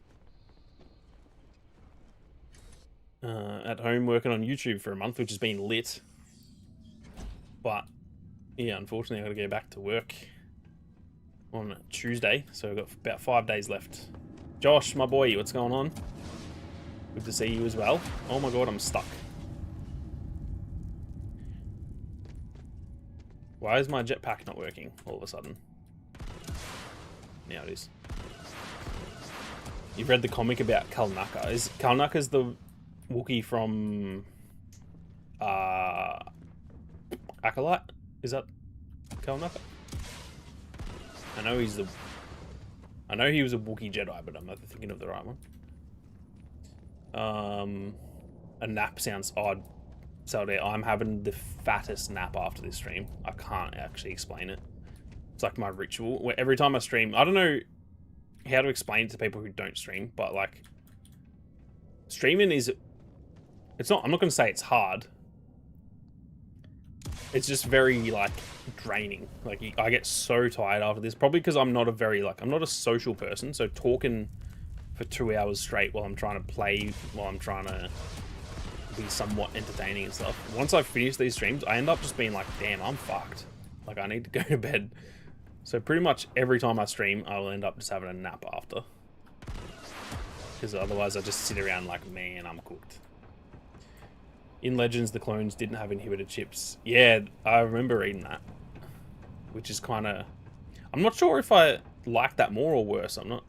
home working on YouTube for a month, which has been lit. But yeah, unfortunately, I got to go back to work on Tuesday, so I've got about 5 days left. Josh, my boy, what's going on? Good to see you as well. Oh my god, I'm stuck. Why is my jetpack not working all of a sudden? Now it is. You've read the comic about Kalnaka. Is Kalnaka's the Wookiee from Acolyte? Is that Kalnaka? I know he was a Wookiee Jedi, but I'm not thinking of the right one. A nap sounds odd. So I'm having the fattest nap after this stream. I can't actually explain it. It's like my ritual. Where every time I stream, I don't know how to explain it to people who don't stream, but like streaming is, it's not, I'm not going to say it's hard. It's just very like draining. Like I get so tired after this, probably because I'm not a social person. So talking for 2 hours straight while I'm trying to play, while I'm trying to be somewhat entertaining and stuff. Once I finish these streams, I end up just being like, damn, I'm fucked. Like I need to go to bed. So pretty much every time I stream, I will end up just having a nap after. Because otherwise I just sit around like, man, I'm cooked. In Legends, the clones didn't have inhibitor chips. Yeah, I remember reading that. Which is kind of... I'm not sure if I like that more or worse. I'm not...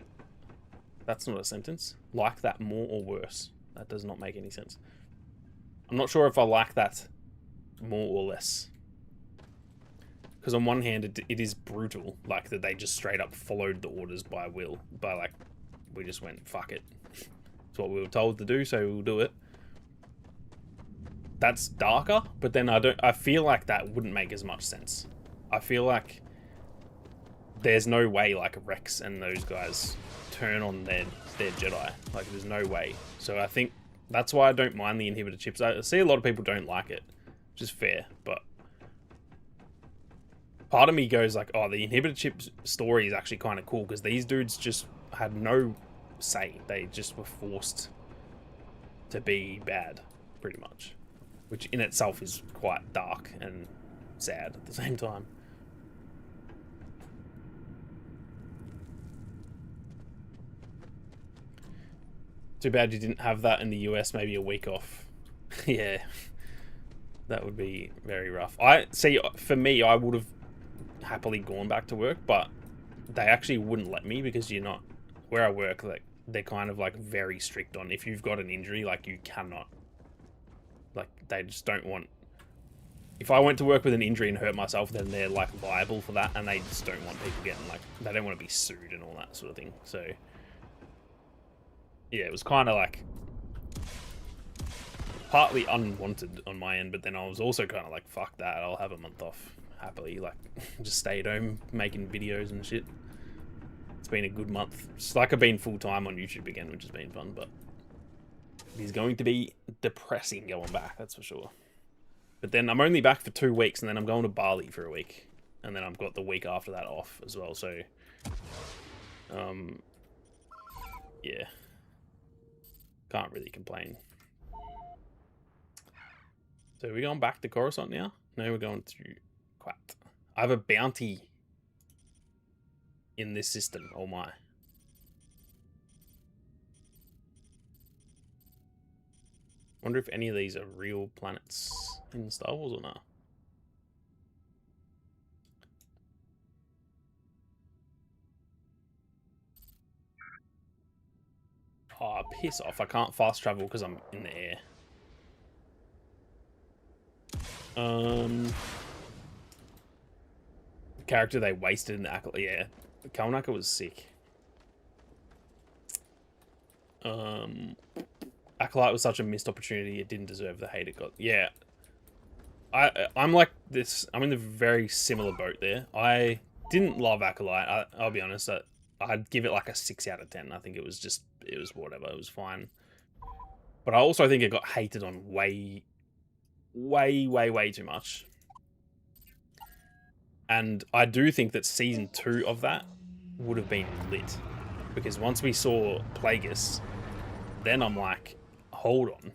That's not a sentence. Like that more or worse. That does not make any sense. I'm not sure if I like that more or less. Because on one hand, it is brutal. Like, that they just straight up followed the orders by will. By, like, we just went, fuck it. It's what we were told to do, so we'll do it. That's darker, but then I feel like that wouldn't make as much sense. I feel like there's no way, like, Rex and those guys turn on their Jedi. Like, there's no way. So I think that's why I don't mind the inhibitor chips. I see a lot of people don't like it, which is fair, but part of me goes like, oh, the inhibitor chip story is actually kind of cool because these dudes just had no say. They just were forced to be bad, pretty much, which in itself is quite dark and sad at the same time. Too bad you didn't have that in the US, maybe a week off. Yeah, that would be very rough. I see, for me, I would have happily gone back to work, but they actually wouldn't let me because you're not, where I work, like, they're kind of like very strict on if you've got an injury, like you cannot, like they just don't want, if I went to work with an injury and hurt myself, then they're like liable for that, and they just don't want people getting like, they don't want to be sued and all that sort of thing. So yeah, it was kind of like partly unwanted on my end, but then I was also kind of like, fuck that, I'll have a month off happily, like just stay at home making videos and shit. It's been a good month. It's like I've been full-time on YouTube again, which has been fun, but it is going to be depressing going back, that's for sure. But then I'm only back for 2 weeks, and then I'm going to Bali for a week, and then I've got the week after that off as well, so yeah, can't really complain. So we're going back to Coruscant now? No, we're going to Quat. I have a bounty in this system. Oh my. Wonder if any of these are real planets in Star Wars or not. Oh, piss off. I can't fast travel because I'm in the air. The character they wasted in the Acolyte. Yeah, Kalnaka was sick. Acolyte was such a missed opportunity. It didn't deserve the hate it got. Yeah, I'm like this. I'm in a very similar boat there. I didn't love Acolyte. I'll be honest. I'd give it like a 6 out of 10. I think it was just, it was whatever. It was fine. But I also think it got hated on way too much. And I do think that season 2 of that would have been lit. Because once we saw Plagueis, then I'm like, hold on.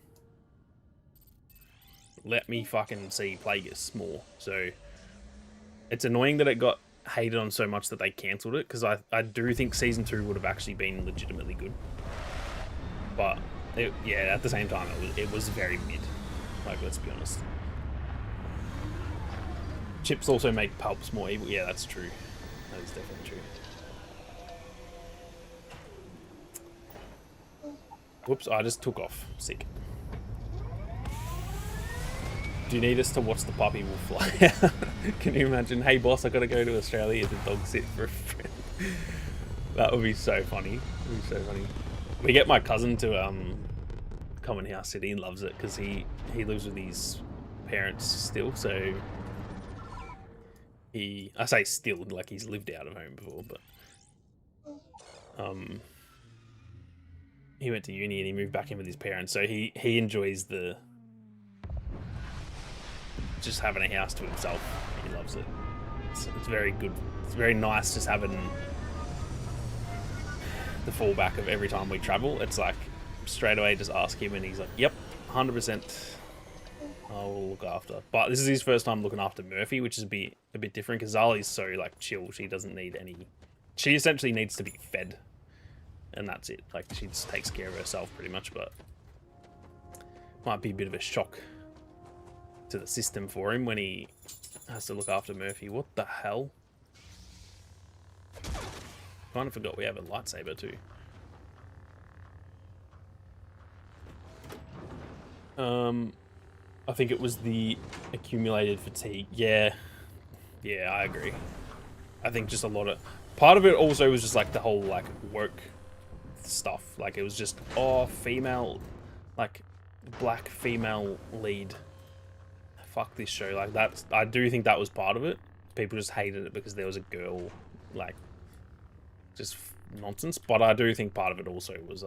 Let me fucking see Plagueis more. So it's annoying that it got hated on so much that they cancelled it, because I do think season 2 would have actually been legitimately good. But yeah, at the same time, it was very mid. Like, let's be honest. Chips also make pulps more evil. Yeah, that's true. That is definitely true. Whoops, I just took off. Sick. Do you need us to watch the puppy will fly? Can you imagine? Hey boss, I gotta go to Australia to dog sit for a friend. That would be so funny. It would be so funny. We get my cousin to come in our city and loves it because he lives with his parents still, so I say still, like he's lived out of home before, but he went to uni and he moved back in with his parents, so he enjoys the just having a house to himself. He loves it. It's very good. It's very nice just having the fallback of every time we travel. It's like straight away just ask him and he's like, yep, 100%. I will look after. But this is his first time looking after Murphy, which is a bit different because Zali's so like chill. She doesn't need any. She essentially needs to be fed, and that's it. Like she just takes care of herself pretty much. But might be a bit of a shock to the system for him when he has to look after Murphy. What the hell? Kind of forgot we have a lightsaber too. I think it was the accumulated fatigue. Yeah, I agree. I think just a lot of... Part of it also was just like the whole like work stuff. Like it was just, oh, female, like black female lead. Fuck this show. Like that's... I do think that was part of it. People just hated it because there was a girl, like, just nonsense. But I do think part of it also was,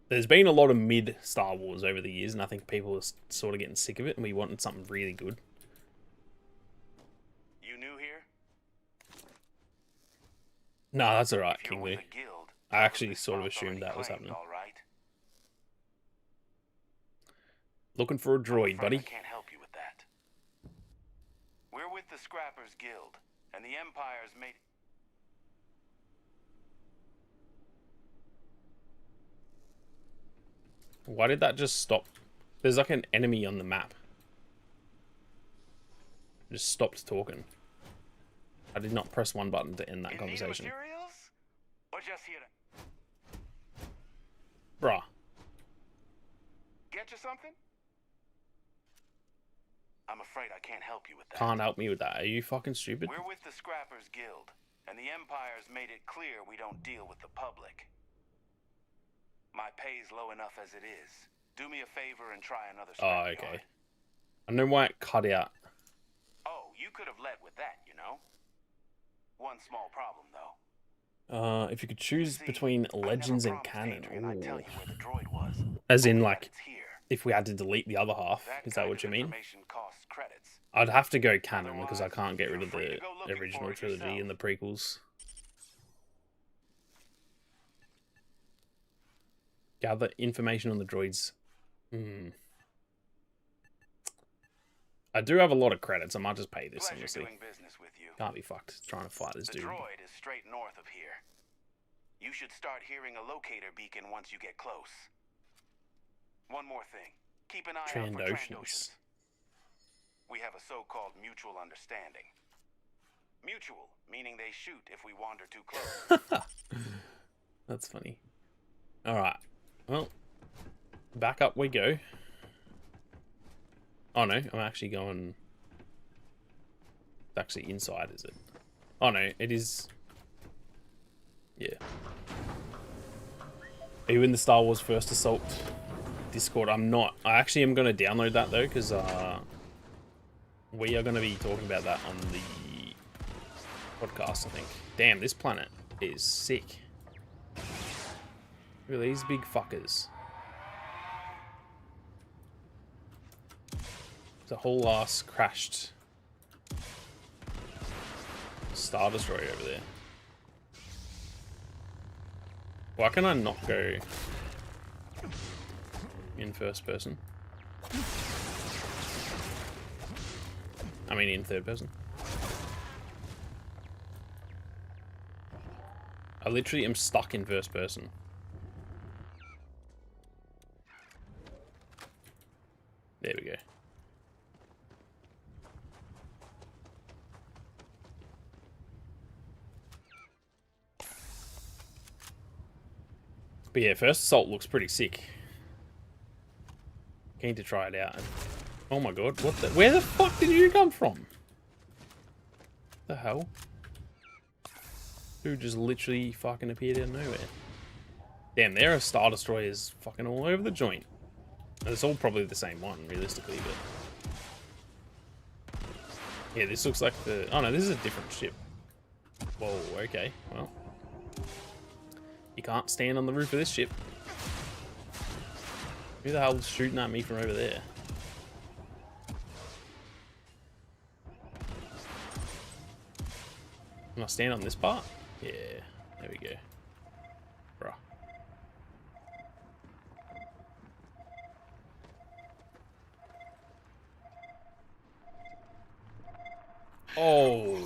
there's been a lot of mid Star Wars over the years, and I think people are sort of getting sick of it, and we wanted something really good. No, that's alright, If you're King with Lee. the guild, I actually this sort of spot's assumed already that was claimed, happening. all right? Looking for a droid, I'm afraid buddy. I can't help you with that. We're with the Scrappers Guild, and the Empire's made... Why did that just stop? There's like an enemy on the map. Just stopped talking. I did not press one button to end that conversation. materials? Or just here to... Bruh. Get you something? I'm afraid I can't help you with that. Can't help me with that. Are you fucking stupid? We're with the Scrappers Guild, and the Empire's made it clear we don't deal with the public. My pay's low enough as it is. Do me a favor and try another Oh, scrapyard. okay. I know why it cut out. Oh, you could have led with that, you know? One small problem, though. If you could choose between Legends and Canon. Adrian I'd tell you where the droid was. As in, Only like, that it's here. if we had to delete the other half. That Is that kind what you of mean? information costs credits. I'd have to go canon because I Otherwise, can't get rid you're of free the to go looking original for it trilogy yourself. and the prequels. Gather information on the droids. I do have a lot of credits. I might just pay this, Pleasure honestly. doing business with you. Can't be fucked trying to fight this The dude. droid is straight north of here. You should start hearing a locator beacon once you get close. One more thing. Keep an eye out for Trandoshans. We have a so-called mutual understanding. Mutual, meaning they shoot if we wander too close. That's funny. Alright. Well, back up we go. Oh no, I'm actually going... It's actually inside, is it? Oh no, it is... Yeah. Are you in the Star Wars First Assault Discord? I'm not. I actually am going to download that though, because we are going to be talking about that on the podcast, I think. Damn, this planet is sick. Look at these big fuckers. There's a whole ass crashed Star Destroyer over there. Why can I not go in first person? I mean in third person. I literally am stuck in first person. There we go. But yeah, First Assault looks pretty sick. Keen to try it out. Oh my god, what the... Where the fuck did you come from? The hell? Dude just literally fucking appeared out of nowhere. Damn, there are Star Destroyers fucking all over the joint. And it's all probably the same one, realistically, but... Yeah, this looks like the... Oh no, this is a different ship. Whoa, okay, well... You can't stand on the roof of this ship. Who the hell's shooting at me from over there? Can I stand on this part? Yeah, there we go. Bruh. Oh.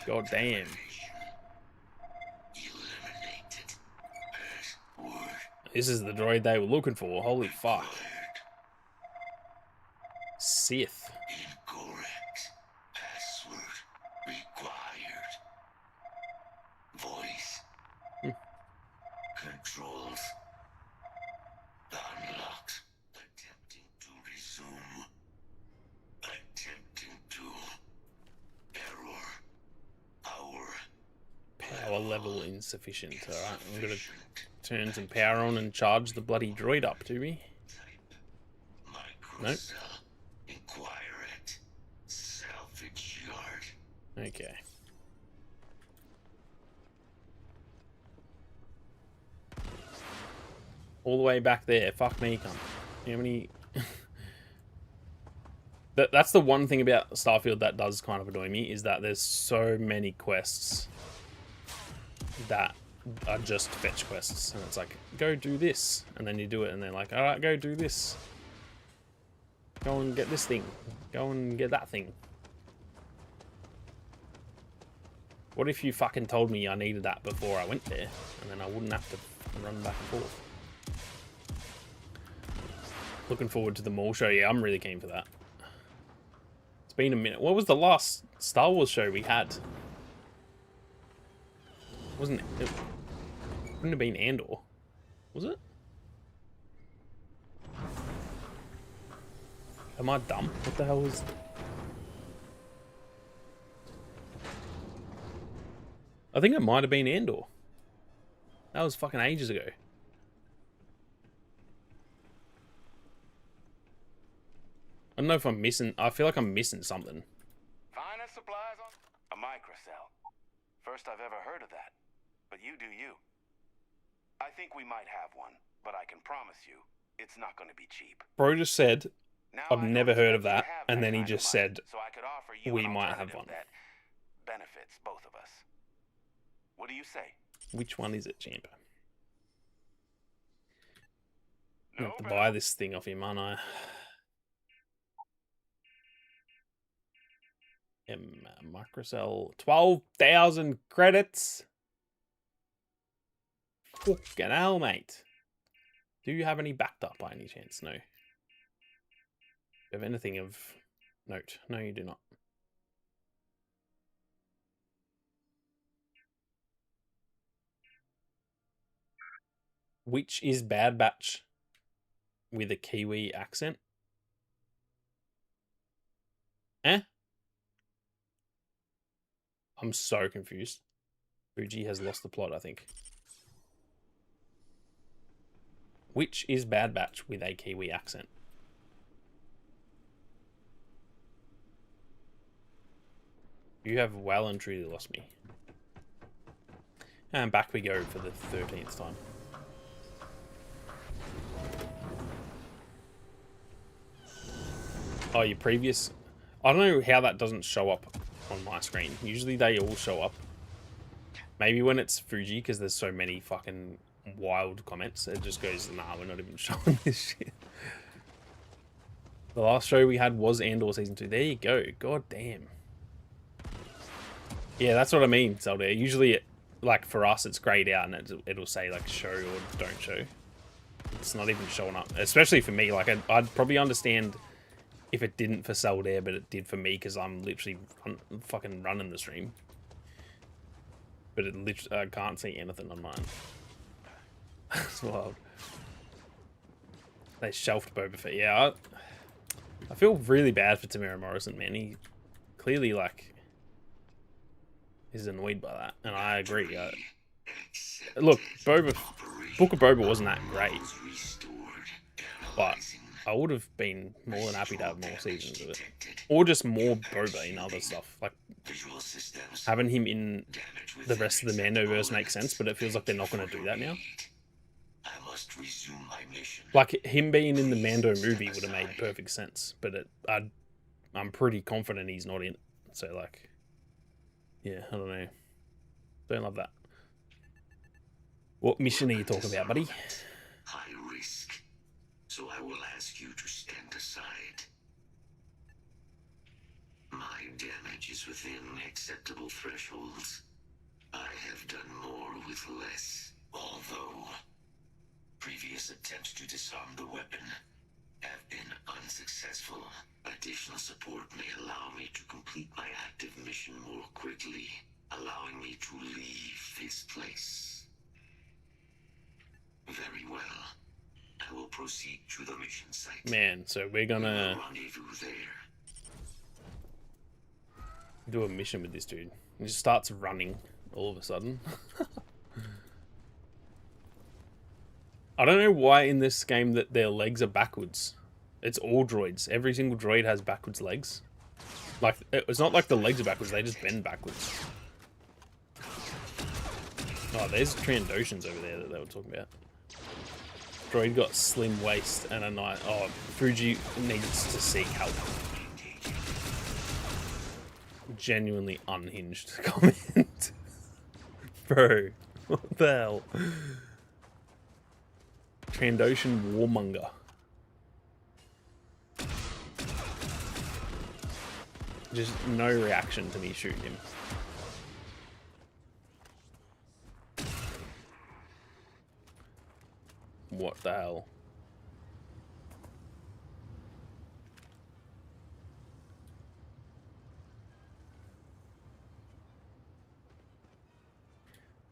God damn. This is the droid they were looking for. Holy fuck. Sith. Incorrect. Password required. Voice. Controls. Unlocked. Attempting to resume. Attempting to. Error. Power level insufficient. Alright, I'm gonna turn some power on and charge the bloody droid up to me. Nope. Inquire at salvage yard. Okay. All the way back there. Fuck me, cunt. How many... That's the one thing about Starfield that does kind of annoy me, is that there's so many quests that are just fetch quests. And it's like, go do this. And then you do it, and they're like, alright, go do this. Go and get this thing. Go and get that thing. What if you fucking told me I needed that before I went there? And then I wouldn't have to run back and forth. Looking forward to the mall show. Yeah, I'm really keen for that. It's been a minute. What was the last Star Wars show we had? Wasn't it? It wouldn't have been Andor. Was it? Am I dumb? What the hell was... I think it might have been Andor. That was fucking ages ago. I don't know if I'm missing... I feel like I'm missing something. Finest supplies on... A microcell. First I've ever heard of that. But you do you. I think we might have one, but I can promise you, it's not going to be cheap. Bro just said, Now, I've never heard of that, and then he kind of just money, said, so I could offer you we an might have alternative one. that benefits both of us. What do you say? Which one is it, champ? I have to buy this thing off him, aren't I? Microcell, 12,000 credits. Fucking hell, mate. Do you have any backed up by any chance? No. Do you have anything of note? No, you do not. Which is Bad Batch with a Kiwi accent? Eh? I'm so confused. Fuji has lost the plot, I think. Which is Bad Batch with a Kiwi accent? You have well and truly lost me. And back we go for the 13th time. Oh, your previous... I don't know how that doesn't show up on my screen. Usually they all show up. Maybe when it's Fuji, because there's so many fucking wild comments, it just goes, nah, we're not even showing this shit. The last show we had was Andor Season 2. There you go. God damn. Yeah, that's what I mean, Zelda. Usually, it, like, for us, it's grayed out and it'll say, like, show or don't show. It's not even showing up. Especially for me. Like, I'd probably understand if it didn't for Zelda, but it did for me because I'm literally fucking running the stream. But it literally, I can't see anything on mine. That's wild. They shelved Boba Fett. Yeah, I feel really bad for Tamara Morrison, man. He clearly, like, is annoyed by that. And I agree. Look, Book of Boba wasn't that great. But I would have been more than happy to have more seasons of it. Or just more Boba in other stuff. Like, having him in the rest of the Mandoverse makes sense, but it feels like they're not going to do that now. Like, him being in the Mando movie would have made perfect sense, but I'm pretty confident he's not in it. So, like, yeah, I don't know. Don't love that. What mission are you talking about, buddy? High risk, so I will ask you to stand aside. My damage is within acceptable thresholds. I have done more with less, although previous attempts to disarm the weapon have been unsuccessful. Additional support may allow me to complete my active mission more quickly, allowing me to leave this place. Very well. I will proceed to the mission site. Man, so we're gonna rendezvous there. Do a mission with this dude. He just starts running all of a sudden. I don't know why in this game that their legs are backwards. It's all droids. Every single droid has backwards legs. Like, it's not like the legs are backwards, they just bend backwards. Oh, there's Trandoshans over there that they were talking about. droid got slim waist and a night. Oh, Fuji needs to seek help. Genuinely unhinged comment. Bro, what the hell? Trandoshan warmonger. Just no reaction to me shooting him. What the hell?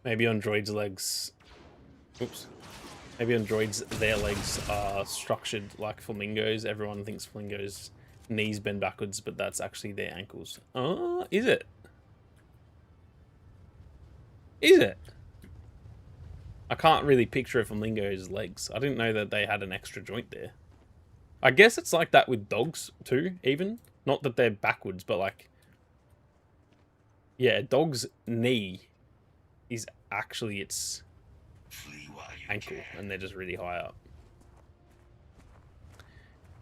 Maybe on droids' legs. Oops. Maybe on droids, their legs are structured like flamingos. Everyone thinks flamingos' knees bend backwards, but that's actually their ankles. Oh, is it? Is it? I can't really picture a flamingo's legs. I didn't know that they had an extra joint there. I guess it's like that with dogs too, even. Not that they're backwards, but like... Yeah, a dog's knee is actually its ankle, and they're just really high up.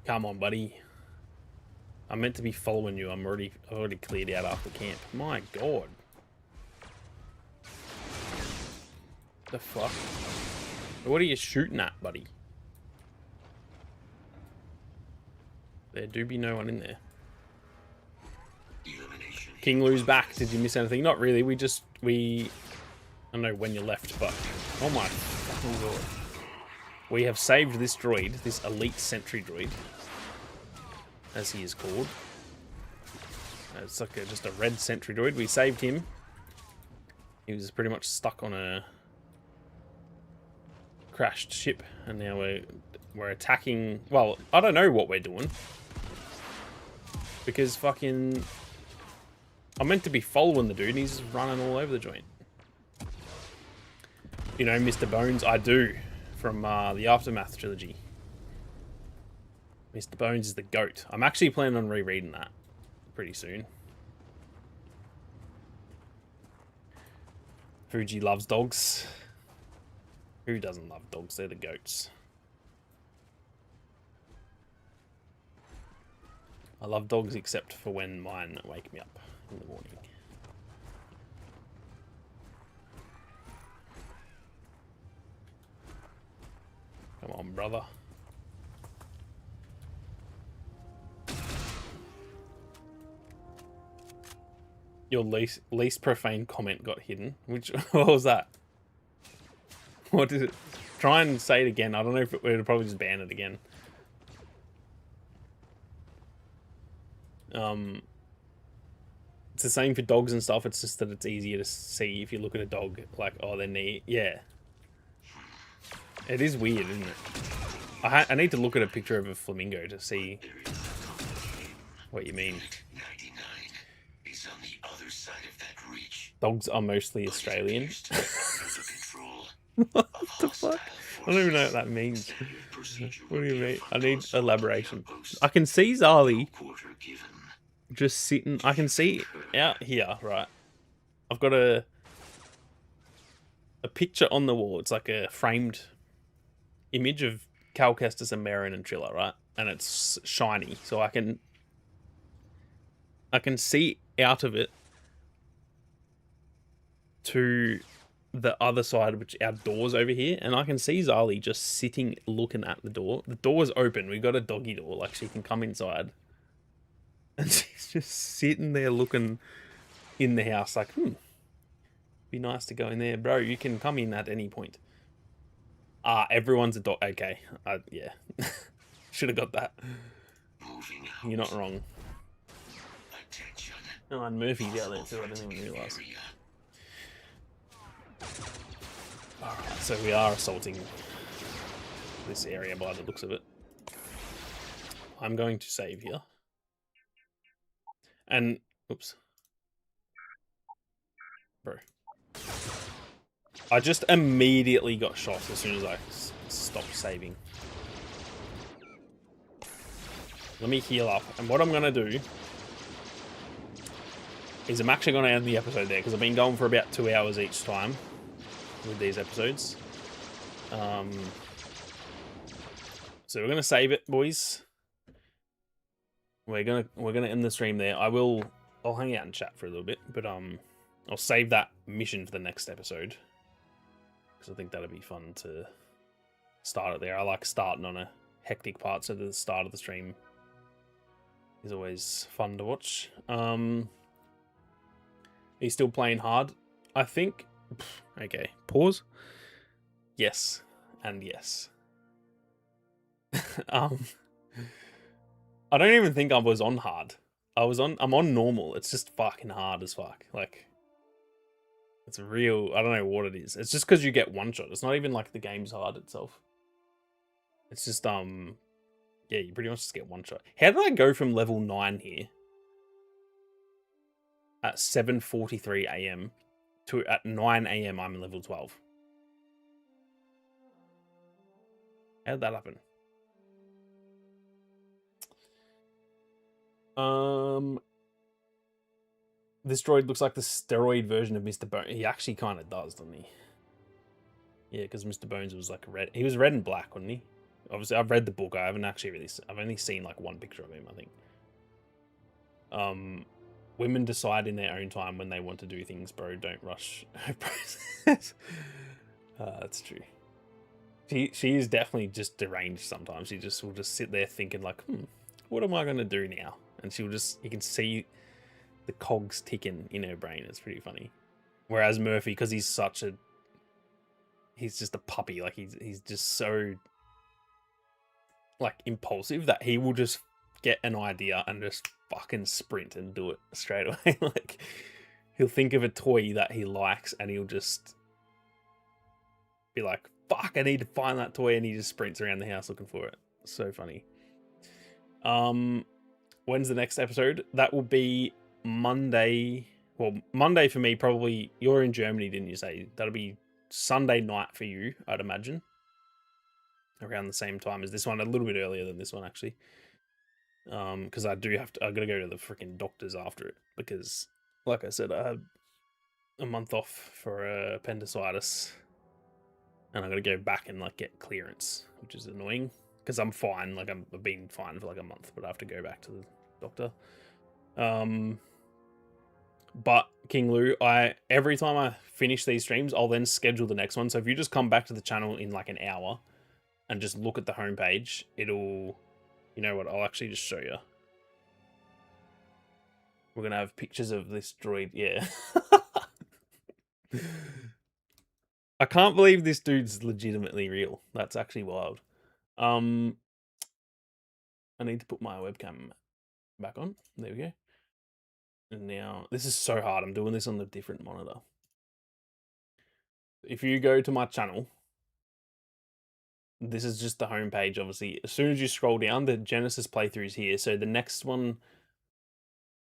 Come on, buddy. I'm meant to be following you. I've already cleared out after camp. My god. The fuck? What are you shooting at, buddy? There do be no one in there. King Lou's back. Did you miss anything? Not really. I don't know when you left, but... Oh my fucking god. We have saved this droid, this elite sentry droid, as he is called. It's like just a red sentry droid. We saved him. He was pretty much stuck on a crashed ship, and now we're attacking. Well, I don't know what we're doing, because fucking I'm meant to be following the dude, and he's running all over the joint. You know, Mr. Bones, I do, from the Aftermath trilogy. Mr. Bones is the GOAT. I'm actually planning on rereading that pretty soon. Fuji loves dogs. Who doesn't love dogs? They're the goats. I love dogs except for when mine wake me up in the morning. Come on, brother. Your least profane comment got hidden. Which, what was that? What is it? Try and say it again. I don't know if it'll probably just ban it again. It's the same for dogs and stuff. It's just that it's easier to see if you look at a dog, like, oh, their knee. Yeah. It is weird, isn't it? I need to look at a picture of a flamingo to see what you mean. Dogs are mostly Australian. What the fuck? I don't even know what that means. What do you mean? I need elaboration. I can see Zali just sitting. I can see out here, right? I've got a picture on the wall. It's like a framed image of Cal Kestis and Marin and Trilla, right? And it's shiny, so I can see out of it to the other side, which our door's over here, and I can see Zali just sitting looking at the door. The door's open. We've got a doggy door, like she can come inside. And she's just sitting there looking in the house like, be nice to go in there. Bro, you can come in at any point. Everyone's a dog. Okay. Yeah. Should have got that. You're not wrong. Oh, and Murphy's out there too. I didn't even realise. Alright, so we are assaulting this area by the looks of it. I'm going to save here. And, oops. Bro. I just immediately got shot as soon as I stopped saving. Let me heal up. And what I'm going to do is I'm actually going to end the episode there, because I've been going for about 2 hours each time with these episodes. So we're gonna save it, boys. We're gonna end the stream there. I'll hang out and chat for a little bit, but I'll save that mission for the next episode because I think that'll be fun to start it there. I like starting on a hectic part, so the start of the stream is always fun to watch. He's still playing hard, I think. Okay, pause. Yes, and yes. I don't even think I was on hard. I'm on normal. It's just fucking hard as fuck. Like, it's real. I don't know what it is. It's just because you get one shot. It's not even like the game's hard itself. It's just yeah, you pretty much just get one shot. How did I go from level 9 here at 7:43 AM to at 9 AM I'm level 12? How did that happen? This droid looks like the steroid version of Mr. Bones. He actually kind of does, doesn't he? Yeah, because Mr. Bones was like red. He was red and black, wasn't he? Obviously, I've read the book. I haven't actually really. I've only seen like one picture of him, I think. Women decide in their own time when they want to do things, bro. Don't rush process. That's true. She is definitely just deranged sometimes. She just will just sit there thinking like, what am I gonna do now? And she'll just, you can see the cogs ticking in her brain. It's pretty funny. Whereas Murphy, because he's just a puppy. Like he's just so like impulsive that he will just get an idea and just fucking sprint and do it straight away. Like he'll think of a toy that he likes and he'll just be like, fuck, I need to find that toy, and he just sprints around the house looking for it. So funny. When's the next episode? That will be Monday. Well, Monday for me, probably. You're in Germany, didn't you say? That'll be Sunday night for you, I'd imagine. Around the same time as this one, a little bit earlier than this one, actually. Because I gotta go to the freaking doctors after it. Because, like I said, I had a month off for appendicitis. And I'm gonna go back and like get clearance, which is annoying. Because I'm fine, like I've been fine for like a month, but I have to go back to the doctor. But King Lou, every time I finish these streams, I'll then schedule the next one. So if you just come back to the channel in like an hour and just look at the homepage, it'll, you know what? I'll actually just show you. We're gonna have pictures of this droid. Yeah. I can't believe this dude's legitimately real. That's actually wild. I need to put my webcam back on. There we go. And now, this is so hard. I'm doing this on a different monitor. If you go to my channel, this is just the homepage, obviously. As soon as you scroll down, the Genesis playthrough is here. So the next one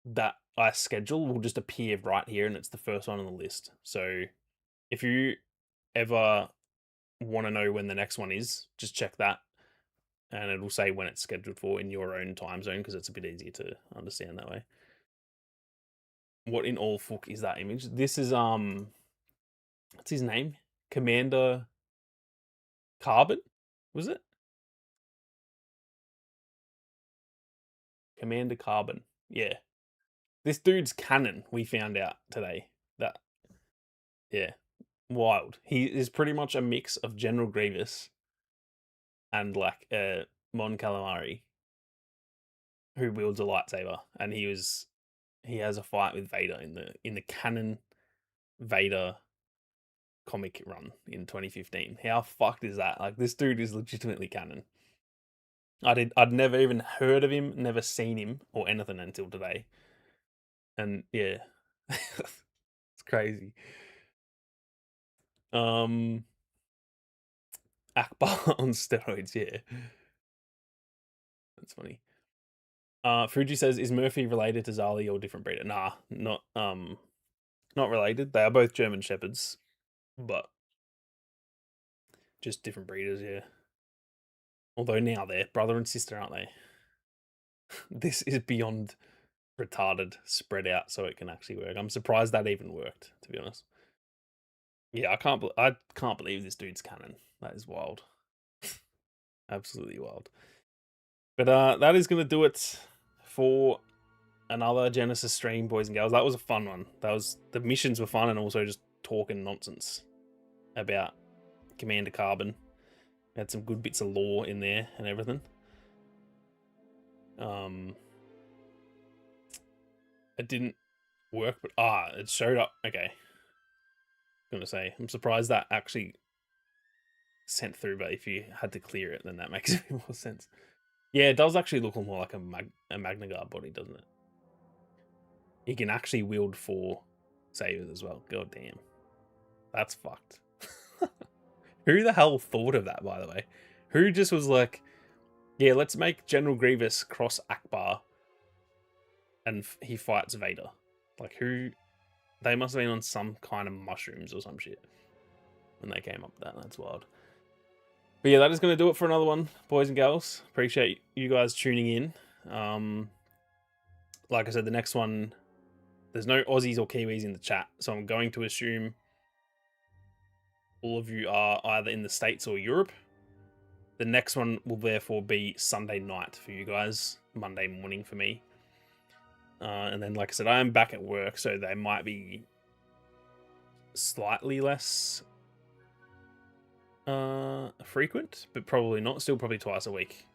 that I schedule will just appear right here, and it's the first one on the list. So if you ever want to know when the next one is, just check that. And it'll say when it's scheduled for in your own time zone, because it's a bit easier to understand that way. What in all fuck is that image? This is what's his name? Commander Carbon? Was it? Commander Carbon. Yeah. This dude's canon, we found out today. That, yeah. Wild. He is pretty much a mix of General Grievous and like Mon Calamari, who wields a lightsaber, and he has a fight with Vader in the canon Vader comic run in 2015. How fucked is that? Like, this dude is legitimately canon. I'd never even heard of him, never seen him or anything until today. And yeah. It's crazy. Akbar on steroids, yeah. That's funny. Fuji says, is Murphy related to Zali or different breeder? Nah, not related. They are both German Shepherds, but just different breeders, yeah. Although now they're brother and sister, aren't they? This is beyond retarded, spread out so it can actually work. I'm surprised that even worked, to be honest. Yeah, I can't believe this dude's canon. That is wild. Absolutely wild. But that is going to do it for another Genesis stream, boys and girls. That was a fun one. The missions were fun, and also just talking nonsense about Commander Carbon. We had some good bits of lore in there and everything. It didn't work, but it showed up. Okay. Gonna say, I'm surprised that actually sent through, but if you had to clear it, then that makes a bit more sense. Yeah, it does actually look more like a Magna Guard body, doesn't it? He can actually wield 4 sabers as well. God damn. That's fucked. Who the hell thought of that, by the way? Who just was like, yeah, let's make General Grievous cross Akbar and he fights Vader. Like, who? They must have been on some kind of mushrooms or some shit when they came up with that. That's wild. But yeah, that is going to do it for another one, boys and girls. Appreciate you guys tuning in. Like I said, the next one, there's no Aussies or Kiwis in the chat, so I'm going to assume all of you are either in the States or Europe. The next one will therefore be Sunday night for you guys, Monday morning for me. And then, like I said, I am back at work, so they might be slightly less frequent, but probably not. Still probably twice a week.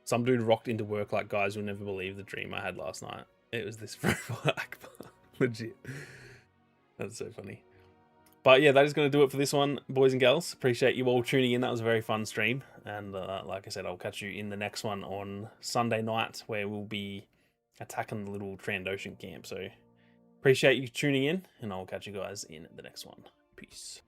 Some dude rocked into work like, guys, you'll never believe the dream I had last night. It was this profile Akbar. Legit. That's so funny. But yeah, that is going to do it for this one, boys and girls. Appreciate you all tuning in. That was a very fun stream. And like I said, I'll catch you in the next one on Sunday night, where we'll be attacking the little Trandoshan camp. So appreciate you tuning in, and I'll catch you guys in the next one. Peace.